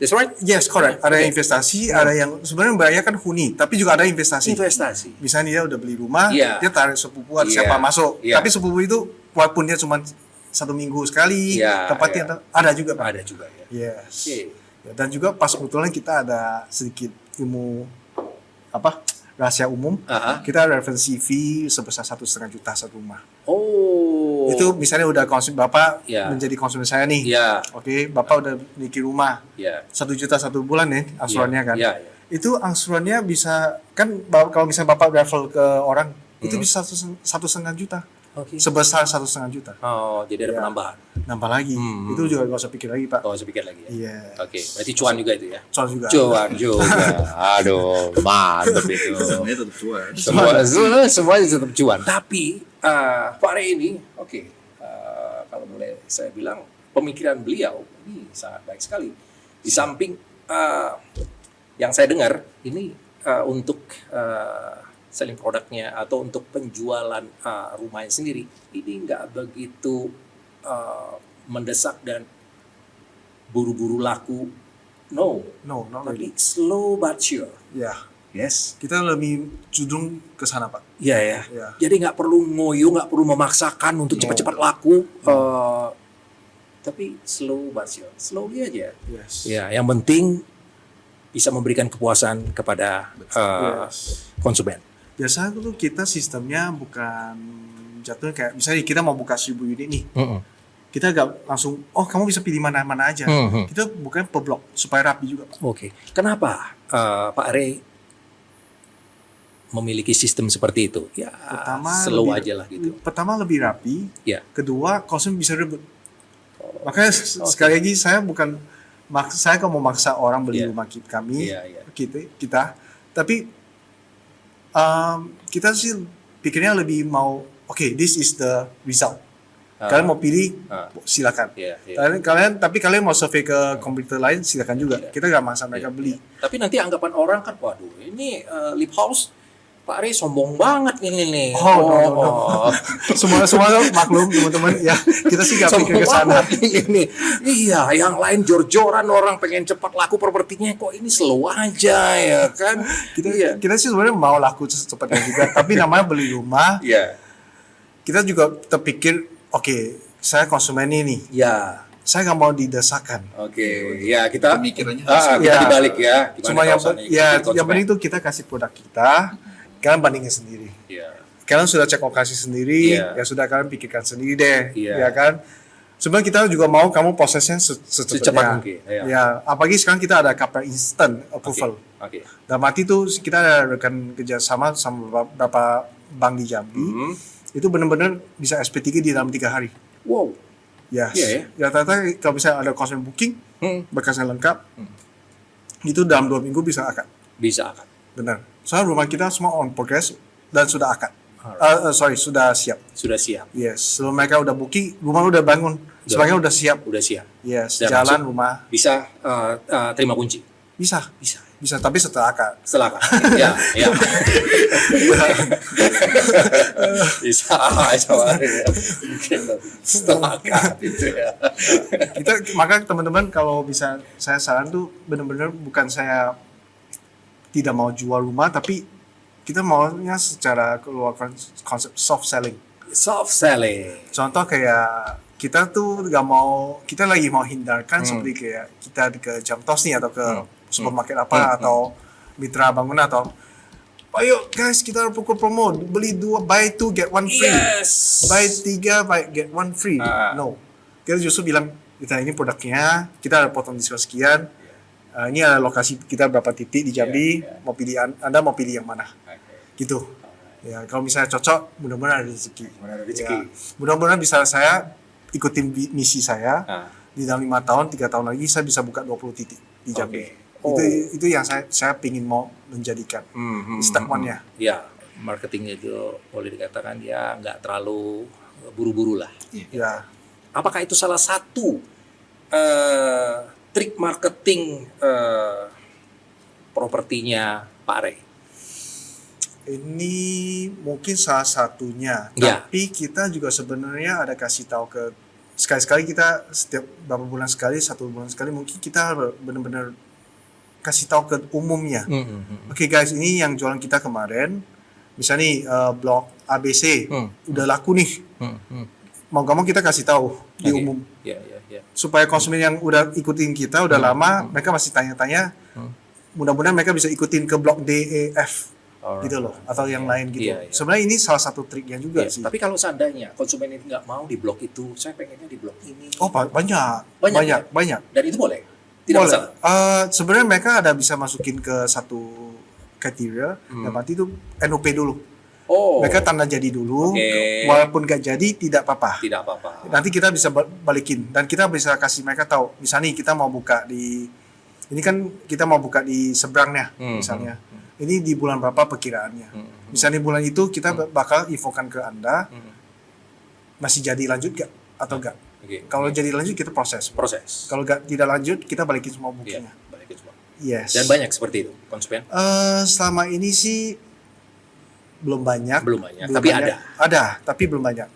that's right. Yes, correct. Ada Oke. investasi, ada yang sebenarnya membayarkan huni, tapi juga ada investasi. Investasi. Misalnya dia udah beli rumah, Iya. dia tarik sepupu atau Iya. siapa masuk. Iya. Tapi sepupu itu walaupun dia cuma 1 minggu sekali, Iya, tempatnya iya. ada juga, Pak. Ada juga ya. Yes. Oke. Ya, dan juga pas kebetulan kita ada sedikit ilmu rahasia umum. Kita ada referensi fee sebesar 1,5 juta satu rumah. Oh. Itu misalnya udah konsumen Bapak Ya. menjadi konsumen saya nih. Ya. Oke, Bapak udah memiliki rumah. Ya. 1 juta satu bulan ya angsurannya kan. Ya, ya. Itu angsurannya bisa kan kalau misalnya Bapak refer ke orang itu bisa 1,5 juta. Oke. Sebesar 1,5 juta. Oh, jadi ada Ya. penambahan. Nambah lagi. Itu juga gak usah pikir lagi, Pak. Oh, saya pikir lagi ya. Iya. Oke, berarti cuan juga itu ya. Soal juga. Cuan juga. Aduh, mantap itu. Semuanya tetap cuan. Semuanya tetap cuan. Tapi Pak Re ini, oke, kalau boleh saya bilang pemikiran beliau ini sangat baik sekali. Di samping yang saya dengar ini untuk selling produknya atau untuk penjualan rumahnya sendiri ini nggak begitu mendesak dan buru-buru laku. No, Not tapi really. slow but sure. Ya. Yes. Kita lebih cenderung ke sana, Pak. Iya ya. Iya. Jadi nggak perlu ngoyo, nggak perlu memaksakan untuk cepat-cepat laku. Tapi slow but sure. Slowly aja. Yes. Ya, yang penting bisa memberikan kepuasan kepada Yes. konsumen. Biasanya tuh kita sistemnya bukan jatuhnya kayak misalnya kita mau buka 1.000 unit nih. Kita gak langsung, oh kamu bisa pilih mana-mana aja. Kita bukan per blok supaya rapi juga, Pak. Oke. Kenapa Pak Re memiliki sistem seperti itu? Ya, slow aja lah gitu. Pertama lebih rapi. Ya. Kedua konsumen bisa rebut. Makanya sekali lagi saya bukan saya kalau mau maksa orang beli Iya. rumah kami, Iya, iya. kita, tapi kita sih pikirnya lebih mau, oke, this is the result. Kalian mau pilih, silakan. Iya, iya. Tapi kalian mau survei ke komputer lain, silakan juga. Kita nggak maksa mereka beli. Tapi nanti anggapan orang kan, waduh, ini Lip House Pak Re sombong banget ini nih. No. semua maklum teman-teman ya. Kita sih nggak pikir ke sana. Ini. Iya, yang lain jor-joran orang pengen cepat laku propertinya, kok ini slow aja ya kan? Kita sih sebenarnya mau laku secepatnya juga. Tapi namanya beli rumah. Iya. Kita juga terpikir, oke, saya konsumen ini. Ya. saya nggak mau didesakan. Oke, ya kita Pemikirannya kita Ya. dibalik ya. Gimana Cuma yang kalau seandainya ya kita yang konsumen? penting itu kita kasih produk kita, kalian bandingin sendiri. Iya. Kalian sudah cek lokasi sendiri, Iya. ya sudah kalian pikirkan sendiri deh, Iya. ya kan. Sebenarnya kita juga mau kamu prosesnya Secepat secepatnya. mungkin, iya. Ya, apalagi sekarang kita ada KPR instant approval. Oke. Dalam arti itu kita ada rekan kerjasama sama beberapa bank di Jambi. Itu benar-benar bisa SP3 di dalam 3 hari. Wow. Yes. Iya ya. Rata-rata kalau misalnya ada konsumen booking, berkasnya lengkap, itu dalam 2 minggu bisa akad. Bisa akan. Benar. Soalnya rumah kita semua on progress dan sudah akad. Sudah siap. Sudah siap. Yes. Sebelum mereka udah booking, rumah udah bangun. Semuanya udah siap. Udah siap. Yes. Dan Jalan langsung rumah bisa terima kunci. bisa. Bisa. Bisa tapi setelah akad. Setelah kan? Ya, ya. Bisa. Setelah kan itu ya. Maka teman-teman kalau bisa saya saran tuh benar-benar bukan saya tidak mau jual rumah, tapi kita maunya secara keluarkan konsep soft selling. Soft selling. Contoh kayak kita tuh kita lagi mau hindarkan seperti kayak kita ke Jamtos nih atau ke supermarket apa atau mitra bangunan atau ayo guys kita pukul promo beli 2 buy 2 get 1 free. Yes. Buy 3 buy get 1 free. No. Kita justru bilang kita ini produknya, kita ada potong diskon sekian. Ini ada lokasi kita berapa titik di Jambi, mau pilih Anda mau pilih yang mana. Gitu. Ya, kalau misalnya cocok, mudah-mudahan ada rezeki. Ya, mudah-mudahan bisa saya ikutin misi saya. Di dalam 5 tahun, 3 tahun lagi saya bisa buka 20 titik di Jambi. Itu yang saya pingin mau menjadikan. Step one-nya. Ya, marketing itu boleh dikatakan ya nggak terlalu buru-buru lah. Ya. Apakah itu salah satu trik marketing propertinya Pak Ray? Ini mungkin salah satunya. Ya. Tapi kita juga sebenarnya ada kasih tahu ke sekali-sekali kita setiap beberapa bulan sekali, 1 bulan sekali mungkin kita benar-benar kasih tahu ke umumnya. Oke guys, ini yang jualan kita kemarin. Misalnya nih blok ABC udah laku nih. Mau gak mau kita kasih tahu di umum. Ya. Supaya konsumen yang udah ikutin kita udah lama, mereka masih tanya-tanya. Mudah-mudahan mereka bisa ikutin ke blok D, E, F. Gitu loh, atau yang lain gitu. Iya. Sebenarnya ini salah satu triknya juga sih. Tapi kalau seandainya konsumen ini nggak mau di blok itu, saya pengennya di blok ini. Oh banyak. Dan itu boleh? Tidak Boleh. masalah? Sebenarnya mereka ada bisa masukin ke satu kriteria, dan nanti itu NOP dulu. Mereka tanda jadi dulu, walaupun gak jadi tidak apa-apa. Tidak apa-apa. Nanti kita bisa balikin dan kita bisa kasih mereka tahu. Misalnya kita mau buka ini kan kita mau buka di seberangnya, misalnya. Ini di bulan berapa perkiraannya. Misalnya bulan itu kita bakal infokan ke Anda, masih jadi lanjut gak atau gak. Kalau jadi lanjut kita proses. Kalau tidak lanjut kita balikin semua bookingnya. Balikin semua. Yes. Dan banyak seperti itu konsumen? Selama ini sih belum banyak. Tapi banyak. Ada, tapi belum banyak.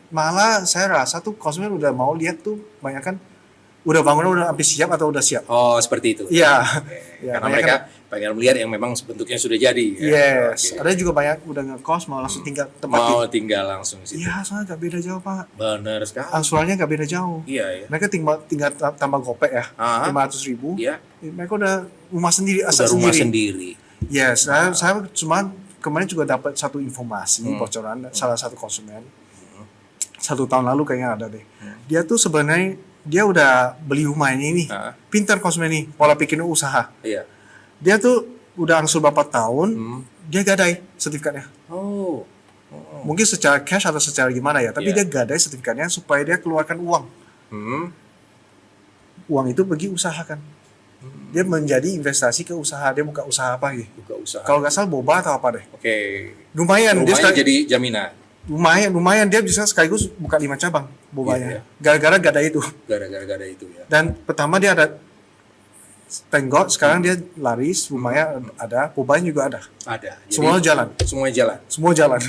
Malah saya rasa tuh konsumen udah mau lihat tuh banyak kan udah bangunan udah hampir siap atau udah siap. Oh seperti itu. Iya. Karena mereka pengen melihat yang memang bentuknya sudah jadi. Yes. Ada juga banyak udah ngekos mau langsung tinggal tempatin. Mau tinggal langsung situ. Iya, soalnya gak beda jauh Pak. Benar sekali. Angsurannya gak beda jauh. Iya. Mereka tinggal tambah gopek ya, 500.000. Iya. Mereka udah rumah sendiri, asal rumah sendiri. Yes, saya cuma kemarin juga dapat satu informasi bocoran salah satu konsumen. 1 tahun lalu kayaknya ada deh. Dia tuh sebenarnya dia udah beli rumah ini nih. Pintar konsumen nih, pola pikirnya usaha. Iya. Dia tuh udah angsur berapa tahun, dia gadai sertifikatnya. Mungkin secara cash atau secara gimana ya, tapi dia gadai sertifikatnya supaya dia keluarkan uang. Uang itu pergi usahakan. Dia menjadi investasi ke usaha, dia buka usaha apa gitu. Kalau nggak salah boba atau apa deh. Lumayan dia jadi jaminan. Lumayan dia bisa sekaligus buka 5 cabang bobanya. Gara-gara gadai itu. Gara-gara itu ya. Dan pertama dia ada tenggok, sekarang dia laris, rumahnya ada, bobanya juga ada. Jadi, semua jalan. Semua jalan.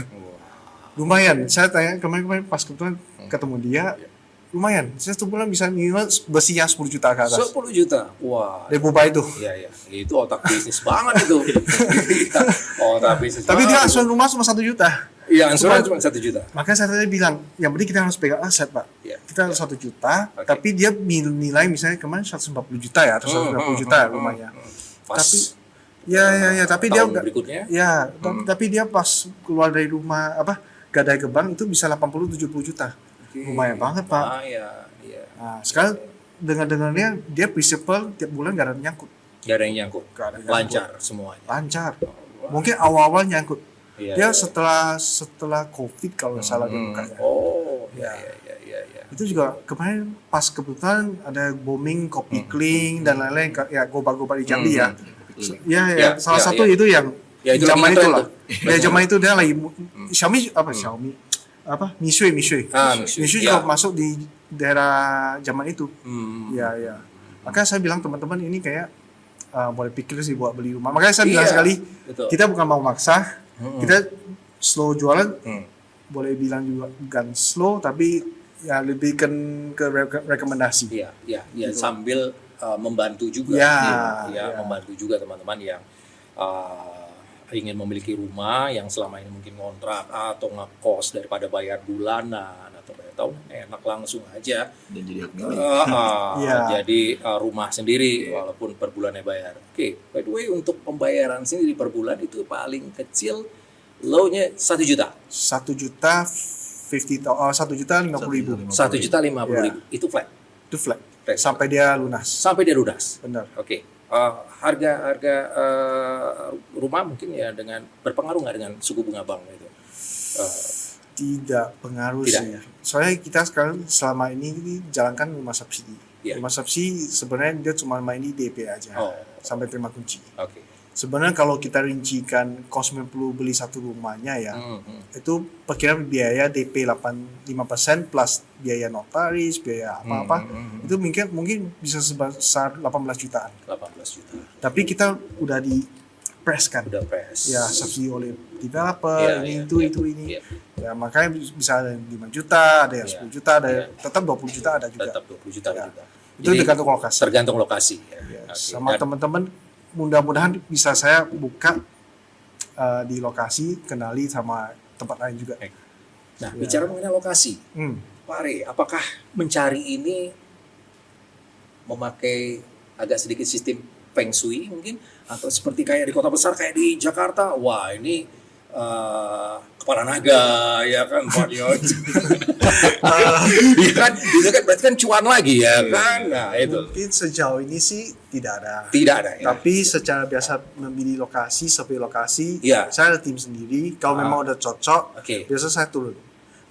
Lumayan. Saya tanya kemarin pas kebetulan ketemu dia, lumayan. Saya sebulan bisa minimal bersihnya 10 juta ke atas. 10 juta. Wah. Dari Mumbai itu. Iya. Itu otak bisnis banget itu. Otak bisnis. Tapi dia banget. asuran rumah cuma 1 juta. Iya, angsuran cuma 1 juta. Makanya saya tadi bilang, yang penting kita harus pegang aset, Pak. Iya. Kita harus 1 juta, Oke. tapi dia nilai misalnya kemarin 140 juta ya, atau 150 juta rumahnya. Pas Tapi tapi dia tahun berikutnya. ya, tapi dia pas keluar dari rumah gadai ke bank itu bisa 80-70 juta. Lumayan banget, Pak. Ah, iya. Nah, sekarang dengar-dengarnya dia principal tiap bulan gak ada nyangkut. Gak ada yang nyangkut. Gak ada yang Lancar semuanya. Lancar. Mungkin awal-awal nyangkut. Iya, Dia iya. setelah COVID kalau nggak salah dia bukanya. Oh, iya. Itu juga kemarin pas kebetulan ada booming kopi kling dan lain-lain ya goba-goba di Jambi ya. Ya, Salah ya, satu ya. itu yang Ya, itu zaman lagi itu ngetren lah. tuh. Ya zaman itu dia lagi Xiaomi Mishui. Mishui. Mishui Ya. juga masuk di daerah zaman itu. Ya. Makanya saya bilang teman-teman ini kayak boleh pikir sih buat beli rumah. Makanya saya bilang Iya, sekali betul. kita bukan mau maksa, kita slow jualan. Hmm. Boleh bilang juga bukan slow tapi ya lebih ke rekomendasi. Iya, sambil membantu juga, Ya. membantu juga teman-teman yang ingin memiliki rumah yang selama ini mungkin ngontrak atau ngekos daripada bayar bulanan atau bayar tahun, enak langsung aja Dan jadi hak milik. Iya. jadi rumah sendiri walaupun per bulannya bayar. Oke, by the way untuk pembayaran sendiri per bulan itu paling kecil low-nya 1 juta. 1 juta 1.050.000 1.050.000 itu flat itu flat Flat. sampai dia lunas. sampai dia lunas. Benar. Oke, harga rumah mungkin ya dengan berpengaruh nggak dengan suku bunga bank itu? Tidak pengaruh Tidak, sih. ya? Soalnya kita sekarang selama ini jalankan rumah subsidi. Iya. Rumah subsidi sebenarnya dia cuma main di DP aja Oh. sampai terima kunci. Oke. Sebenarnya kalau kita rincikan cost 90 beli satu rumahnya ya, itu perkiraan biaya DP 85% plus biaya notaris, biaya apa-apa, itu mungkin bisa sebesar 18 jutaan. 18 juta. Tapi kita udah di press kan. Udah press. Ya subsidi oleh developer, Iya, ini. Iya. Ya makanya bisa ada yang 5 juta, ada yang Iya. 10 juta, ada yang tetap 20 juta ada juga. Tetap 20 juta Ya. juga. Itu tergantung lokasi. Tergantung lokasi. Ya. Oke. Sama Dan- teman-teman mudah-mudahan bisa saya buka di lokasi, kenali sama tempat lain juga. Nah, bicara mengenai lokasi, Pak Ari, apakah mencari ini memakai agak sedikit sistem feng shui mungkin atau seperti kayak di kota besar kayak di Jakarta, wah ini kepala naga ya kan Pak Dio. Iya kan, itu kan berarti kan cuan lagi ya kan. Nah, itu Mungkin sejauh ini sih tidak ada. tidak ada ya. Tapi secara biasa memilih lokasi, survei lokasi, Iya. saya ada tim sendiri. Kalau memang udah cocok, Oke. biasa saya turun.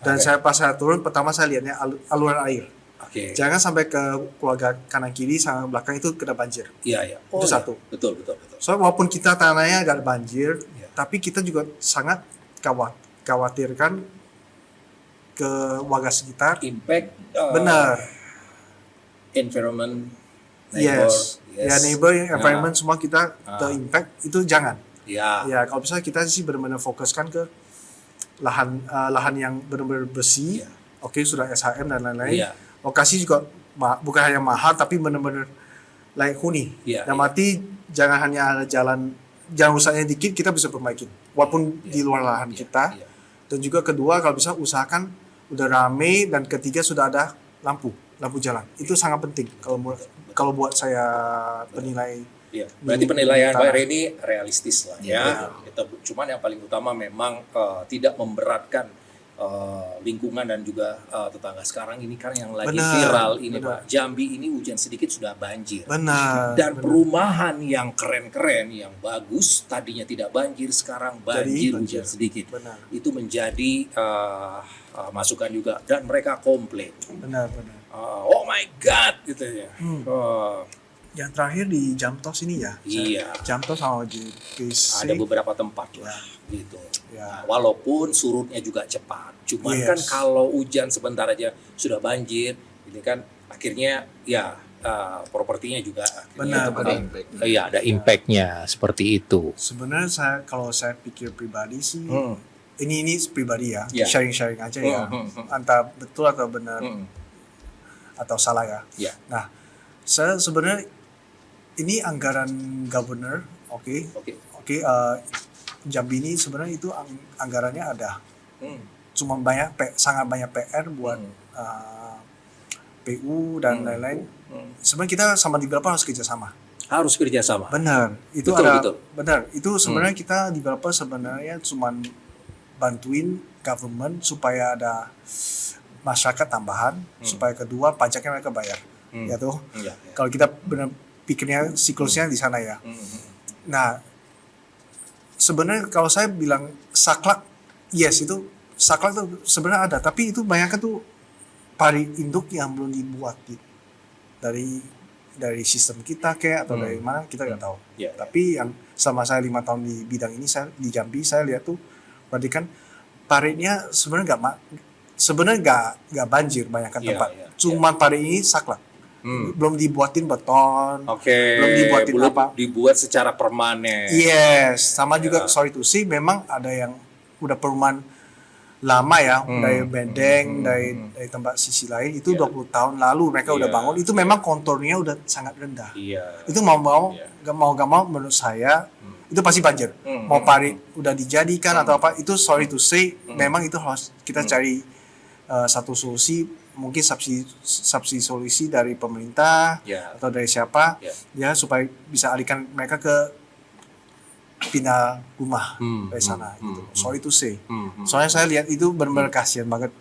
Dan Oke. pas saya turun, pertama saya lihatnya aluran air. Oke. Jangan sampai ke keluarga kanan kiri sama belakang itu kena banjir. Iya. Itu iya. satu. Betul. Soalnya walaupun kita tanahnya agak banjir, Iya. tapi kita juga sangat khawatirkan ke warga sekitar. Impact Benar. environment neighbor. Yes. Ya neighbor, environment semua kita Ah. terimpact itu jangan. Ya. Ya kalau bisa kita sih benar-benar fokuskan ke lahan yang benar-benar bersih. Iya. Oke, sudah SHM dan lain-lain. Iya. Lokasi juga bukan hanya mahal tapi benar-benar layak huni. Iya, Yang iya. mati jangan hanya ada jalan rusaknya dikit kita bisa perbaikin walaupun di luar lahan kita. Iya. Dan juga kedua kalau bisa usahakan udah rame dan ketiga sudah ada lampu jalan. Itu sangat penting kalau buat saya penilai. Iya, berarti penilaian Tanah. Pak Eri ini realistis lah ya. Cuman yang paling utama memang tidak memberatkan lingkungan dan juga tetangga. Sekarang ini kan yang lagi Benar, viral ini benar. Pak, Jambi ini hujan sedikit sudah banjir. Benar. Dan perumahan yang keren-keren, yang bagus, tadinya tidak banjir, sekarang banjir, banjir. hujan sedikit. Benar. Itu menjadi masukan juga dan mereka komplain. Benar. Oh my God gitu ya. Yang terakhir di Jamtos ini ya. Iya. Jamtos sama JPC. Ada beberapa tempat lah gitu. Ya. Nah, walaupun surutnya juga cepat, cuman Yes. kan kalau hujan sebentar aja sudah banjir, ini kan akhirnya ya propertinya juga Benar, akhirnya Ada impact. Iya, ada impactnya seperti itu. Sebenarnya kalau saya pikir pribadi sih, Hmm. ini pribadi ya, Ya. sharing aja ya, Hmm. antara betul atau benar. atau salah ya. Ya. Nah, saya sebenarnya ini anggaran governor, oke. Jambi ini sebenarnya itu anggarannya ada. Cuma sangat banyak PR buat PU dan lain-lain. Sebenarnya kita sama developer harus kerjasama. Harus kerjasama. Benar. Itu betul. benar. Itu sebenarnya kita developer sebenarnya cuma bantuin government supaya ada masyarakat tambahan, supaya kedua pajaknya mereka bayar. Ya tuh. Kalau kita benar pikirnya siklusnya di sana ya. Nah, sebenarnya kalau saya bilang saklek, yes itu saklek tuh sebenarnya ada, tapi itu banyak tuh pari induk yang belum dibuat gitu. Dari sistem kita atau dari mana kita nggak tahu. Tapi yang selama saya 5 tahun di bidang ini, saya di Jambi, saya lihat tuh berarti kan paritnya sebenarnya nggak banjir banyak tempat. Cuman parit ini saklek. Belum dibuatin beton, belum dibuatin dibuat secara permanen. Yes, sama juga sorry to say memang ada yang udah perumahan lama ya, dari Bedeng, dari tempat sisi lain itu 20 tahun lalu mereka udah bangun, itu memang konturnya udah sangat rendah. Itu gak mau menurut saya itu pasti banjir. Mau parit udah dijadikan atau apa, itu sorry to say memang itu harus kita cari satu solusi, mungkin subsidi solusi dari pemerintah atau dari siapa ya supaya bisa alihkan mereka ke pindah rumah dari sana gitu. Sorry to say. Soalnya saya lihat itu benar-benar kasihan banget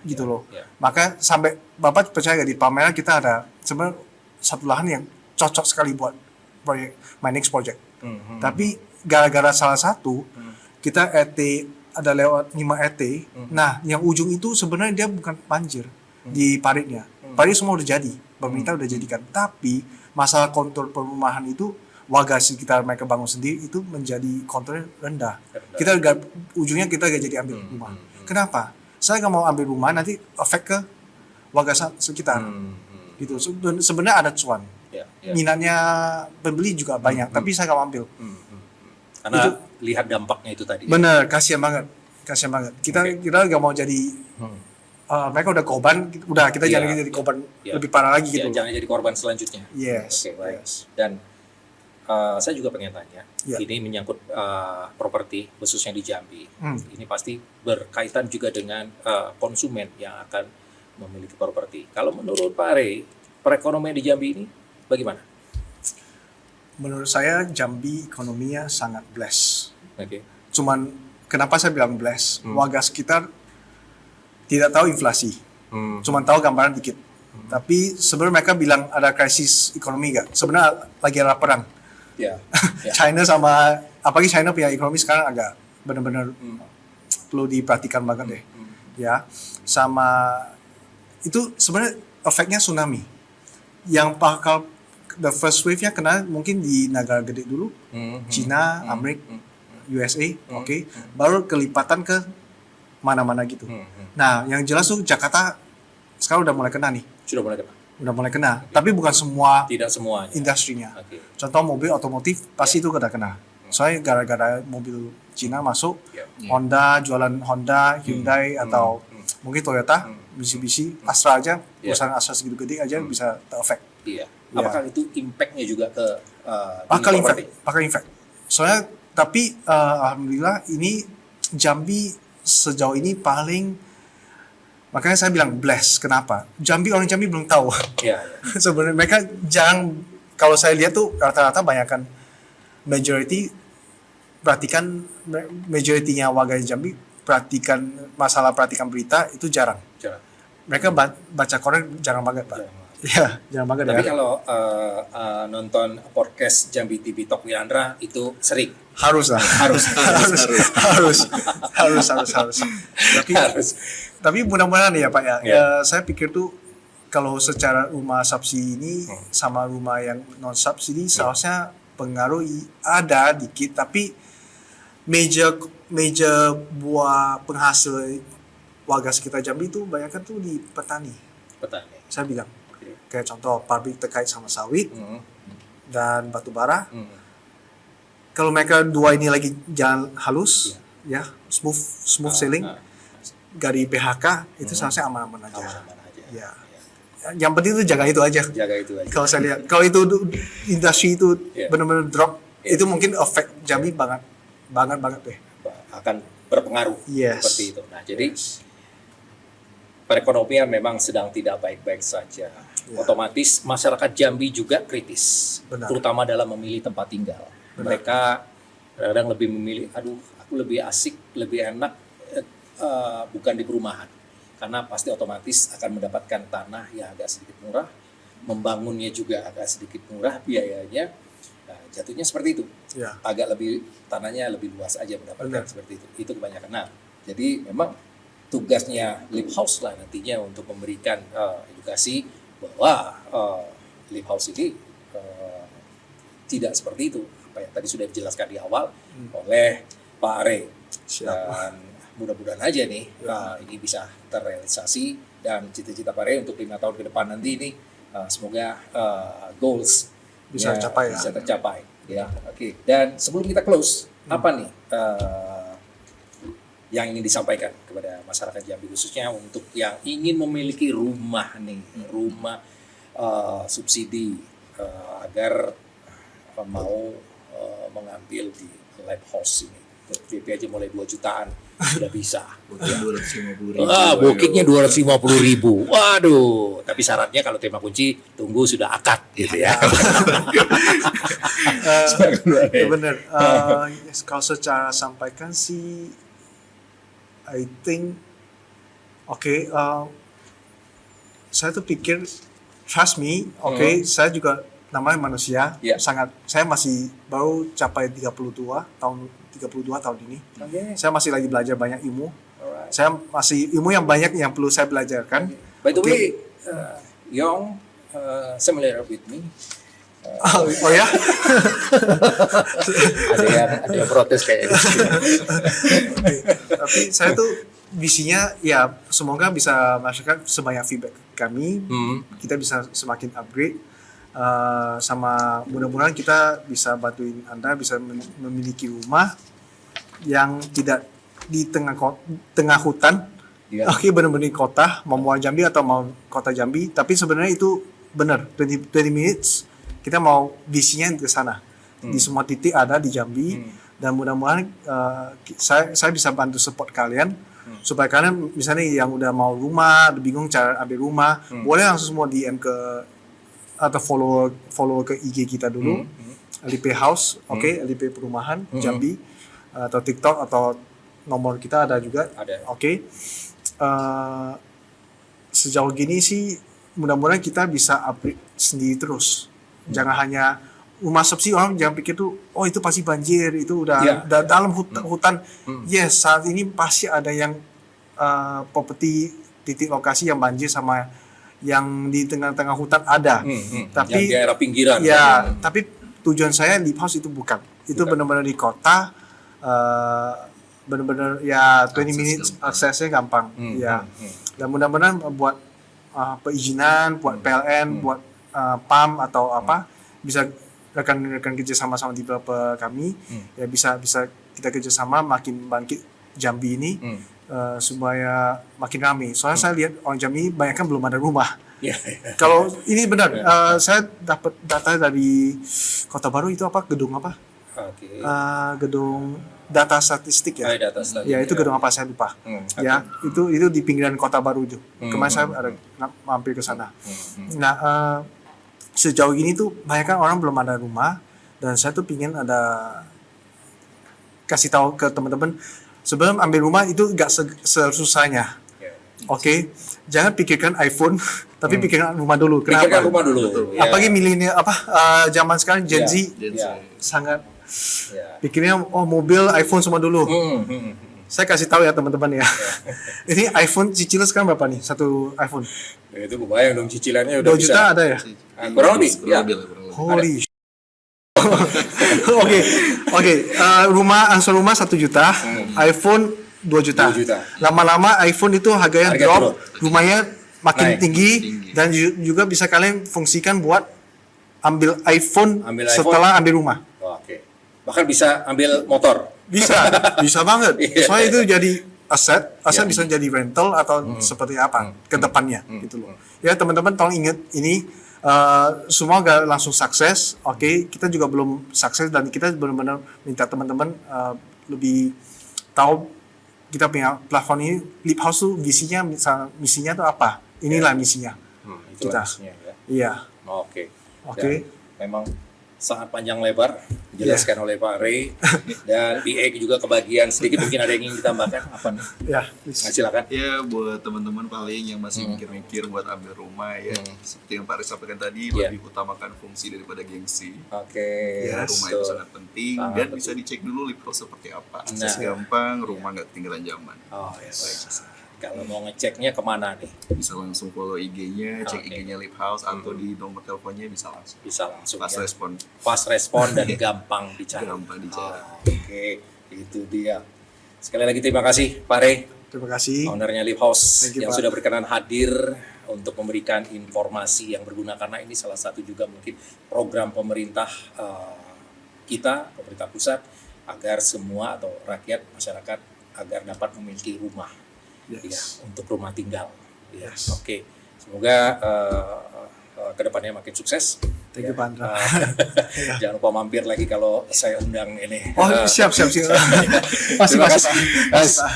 gitu loh. Maka sampai Bapak percaya gak, di Palmera kita ada sebenarnya satu lahan yang cocok sekali buat proyek my next project. Tapi gara-gara salah satu kita ada lewat 5 RT. Nah, yang ujung itu sebenarnya dia bukan banjir di paritnya. Parit semua udah jadi, pemerintah udah jadikan. Tapi masalah kontur perumahan itu warga sekitar mereka bangun sendiri itu menjadi konturnya rendah. Kita ujungnya kita gak jadi ambil rumah. Kenapa? Saya gak mau ambil rumah nanti efek ke warga sekitar. Gitu. Sebenarnya ada cuan. Minatnya pembeli juga banyak, tapi saya gak mau ambil. Karena itu, lihat dampaknya itu tadi. Bener, kasihan banget. Kita gak mau jadi mereka udah korban, kita jangan jadi korban lebih parah lagi gitu. Jangan jadi korban selanjutnya. Yes. Dan saya juga pengen tanya, ini menyangkut properti khususnya di Jambi. Ini pasti berkaitan juga dengan konsumen yang akan memiliki properti. Kalau menurut Pak Ray, perekonomian di Jambi ini bagaimana? Menurut saya Jambi ekonominya sangat blessed. Cuman kenapa saya bilang blessed? Warga sekitar tidak tahu inflasi, cuman tahu gambaran dikit. Tapi sebenarnya mereka bilang ada krisis ekonomi nggak? Sebenarnya lagi ada perang. China sama apalagi China punya ekonomi sekarang agak benar-benar perlu diperhatikan banget deh. Ya, sama itu sebenarnya efeknya tsunami. Yang bakal the first wave-nya kena mungkin di negara gede dulu, China, Amerika, USA, baru kelipatan ke mana-mana gitu. Nah, yang jelas tuh Jakarta sekarang udah mulai kena nih. Udah mulai kena. Tapi bukan semua. Tidak semuanya. Industrinya. Contoh mobil otomotif pasti itu kena. Soalnya gara-gara mobil Cina masuk, Honda jualan Honda, Hyundai atau mungkin Toyota, Mitsubishi, Astra aja, perusahaan Astra segitu gede aja bisa terefek. Apakah itu impact-nya juga ke bakal impact. Soalnya tapi alhamdulillah ini Jambi sejauh ini paling, makanya saya bilang blessed. Kenapa? Orang Jambi belum tahu. Sebenarnya mereka jarang, kalau saya lihat tuh rata-rata banyakkan majoritinya warga Jambi perhatikan berita itu jarang. Mereka baca koran jarang banget, Pak. Jarang banget. Tapi kalau nonton podcast Jambi TV Talk with Andra itu sering. Harus. Tapi mudah-mudahan ya Pak ya. Saya pikir tuh kalau secara rumah subsidi ini sama rumah yang non subsidi seharusnya pengaruh ada dikit, tapi major buah penghasil warga sekitar Jambi itu banyak kan tuh di petani. Saya bilang kayak contoh pabrik terkait sama sawit dan batu bara. Kalau mereka dua ini lagi jalan halus, smooth sailing, dari PHK itu seharusnya aman-aman aja. yang penting itu jaga itu aja. Jaga itu aja. Kalau saya lihat, kalau itu industri itu benar-benar drop, itu mungkin efek Jambi banget deh. Akan berpengaruh seperti itu. Nah, jadi perekonomian memang sedang tidak baik-baik saja. Otomatis masyarakat Jambi juga kritis, terutama dalam memilih tempat tinggal. Mereka kadang lebih memilih, aduh, aku lebih asik, lebih enak bukan di perumahan. Karena pasti otomatis akan mendapatkan tanah yang agak sedikit murah, membangunnya juga agak sedikit murah biayanya. Nah, jatuhnya seperti itu. Agak lebih tanahnya lebih luas aja mendapatkan seperti itu. Itu kebanyakan. Nah, jadi memang tugasnya Live House lah nantinya untuk memberikan edukasi bahwa Live House ini tidak seperti itu. Apa yang tadi sudah dijelaskan di awal oleh Pak Are. Dan mudah-mudahan aja nih ini bisa terrealisasi dan cita-cita Pak Are untuk 5 tahun ke depan nanti ini semoga goals bisa tercapai ya. Oke. Dan sebelum kita close, apa nih yang ingin disampaikan kepada masyarakat Jambi khususnya untuk yang ingin memiliki rumah nih, rumah subsidi agar mau mengambil di Live House ini. DP aja mulai 2 jutaan sudah bisa. Bookingnya 250.000. Waduh, tapi syaratnya kalau tema kunci tunggu sudah akad gitu ya. Benar. Kalau secara sampaikan sih, I think, saya tuh pikir trust me, saya juga namanya manusia, saya masih baru capai 32 tahun ini. Saya masih lagi belajar banyak ilmu. Saya masih ilmu yang banyak yang perlu saya belajarkan. By the way, Yong similar with me. Oh ya? ada yang protes kayaknya. Tapi saya tuh visinya ya semoga bisa masyarakat sebanyak feedback kami, kita bisa semakin upgrade. Sama mudah-mudahan kita bisa bantuin Anda bisa memiliki rumah yang tidak di tengah hutan, benar-benar di kota, mau Jambi atau mau kota Jambi, tapi sebenarnya itu benar 20 minutes kita mau visinya ke sana. Di semua titik ada di Jambi, dan mudah-mudahan saya bisa bantu support kalian supaya kalian misalnya yang udah mau rumah, bingung cara ambil rumah, boleh langsung semua DM ke atau follow ke IG kita dulu, LP House, LP Perumahan Jambi, atau TikTok atau nomor kita ada juga. Sejauh gini sih mudah-mudahan kita bisa upgrade sendiri terus. Jangan hanya rumah subsidi, orang jangan pikir tuh itu pasti banjir, itu udah dalam hutan. Yes, saat ini pasti ada yang properti titik lokasi yang banjir sama yang di tengah-tengah hutan ada. Tapi yang daerah pinggiran. Tapi tujuan saya Live House itu bukan. Itu benar-benar di kota, benar-benar 20 minutes aksesnya gampang. Dan mudah-mudahan buat perizinan, buat PLN, buat PAM atau apa, bisa rekan-rekan kerja sama developer kami, ya bisa kita kerjasama makin bangkit Jambi ini. Supaya makin ramai. Soalnya saya lihat orang Jambi banyak kan belum ada rumah. Kalau ini benar, saya dapat data dari Kota Baru itu apa? Gedung apa? Gedung data statistik ya. Itu gedung apa saya lupa. Itu di pinggiran Kota Baru itu. Kemarin saya ada mampir ke sana. Nah, sejauh ini tuh banyak kan orang belum ada rumah, dan saya tuh pingin ada kasih tahu ke teman-teman. Sebelum ambil rumah itu gak sesusahnya. Jangan pikirkan iPhone, tapi pikirkan rumah dulu. Kenapa? Pikirkan rumah dulu. Apalagi milenial zaman sekarang Gen Z sangat pikirnya mobil, iPhone semua dulu. Saya kasih tahu ya teman-teman ya. Ini iPhone cicilan sekarang berapa nih satu iPhone? Itu kebayang dong cicilannya udah 2 juta ada ya? Kurang lebih. Holy rumah ansur rumah 1 juta, iPhone 2 juta. Lama-lama iPhone itu harganya drop, rumahnya makin tinggi, dan juga bisa kalian fungsikan buat ambil iPhone setelah ambil rumah. Bahkan bisa ambil motor. Bisa banget. Soalnya itu jadi aset bisa jadi rental atau seperti apa ke depannya gitu loh. Ya teman-teman tolong ingat ini semua gak langsung sukses. Oke, kita juga belum sukses dan kita benar-benar minta teman-teman lebih tahu kita punya platform ini. Lip House tuh misinya tuh apa? Inilah misinya. Itulah kita. misinya, ya. Iya. Oke. Oke. Dan memang sangat panjang lebar dijelaskan oleh Pak Ray, dan di Egg juga kebagian sedikit, mungkin ada yang ingin ditambahkan apa nih? Ya, Nah, silakan. Ya buat teman-teman paling yang masih mikir-mikir buat ambil rumah ya, seperti yang Pak Riz sampaikan tadi, lebih utamakan fungsi daripada gengsi. Oke. Ya, rumah itu sangat penting dan bisa dicek dulu Lip House seperti apa. Akses gampang, rumah nggak ketinggalan zaman. Oh yes. Kalau mau ngeceknya kemana nih? Bisa langsung follow IG-nya, cek IG-nya Lip House atau di nomor teleponnya bisa langsung. Bisa langsung. Fast respon dan gampang dicari. Gampang dicari. Oke, itu dia. Sekali lagi terima kasih Pak Ray, terima kasih. ownernya Lip House yang Pak. sudah berkenan hadir untuk memberikan informasi yang berguna, karena ini salah satu juga mungkin program pemerintah kita, pemerintah pusat, agar semua atau rakyat masyarakat agar dapat memiliki rumah. Ya, untuk rumah tinggal. Ya, Oke. Semoga kedepannya makin sukses. Thank you, Pak Andra. Jangan lupa mampir lagi kalau saya undang ini. Oh, siap. Terima kasih.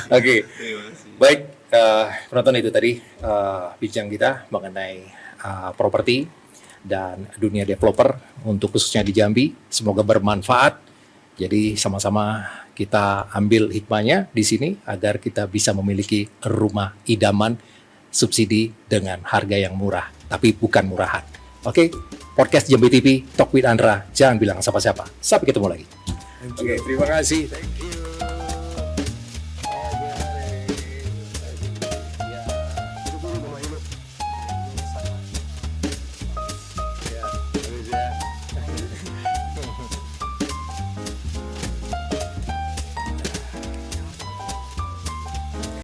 Oke. Baik, penonton, itu tadi bincang kita mengenai properti dan dunia developer untuk khususnya di Jambi. Semoga bermanfaat. Jadi sama-sama kita ambil hikmahnya di sini agar kita bisa memiliki rumah idaman subsidi dengan harga yang murah, tapi bukan murahan. Oke, podcast Jambi TV, Talk with Andra, jangan bilang siapa-siapa. Sampai ketemu lagi. Oke, terima kasih. Thank you.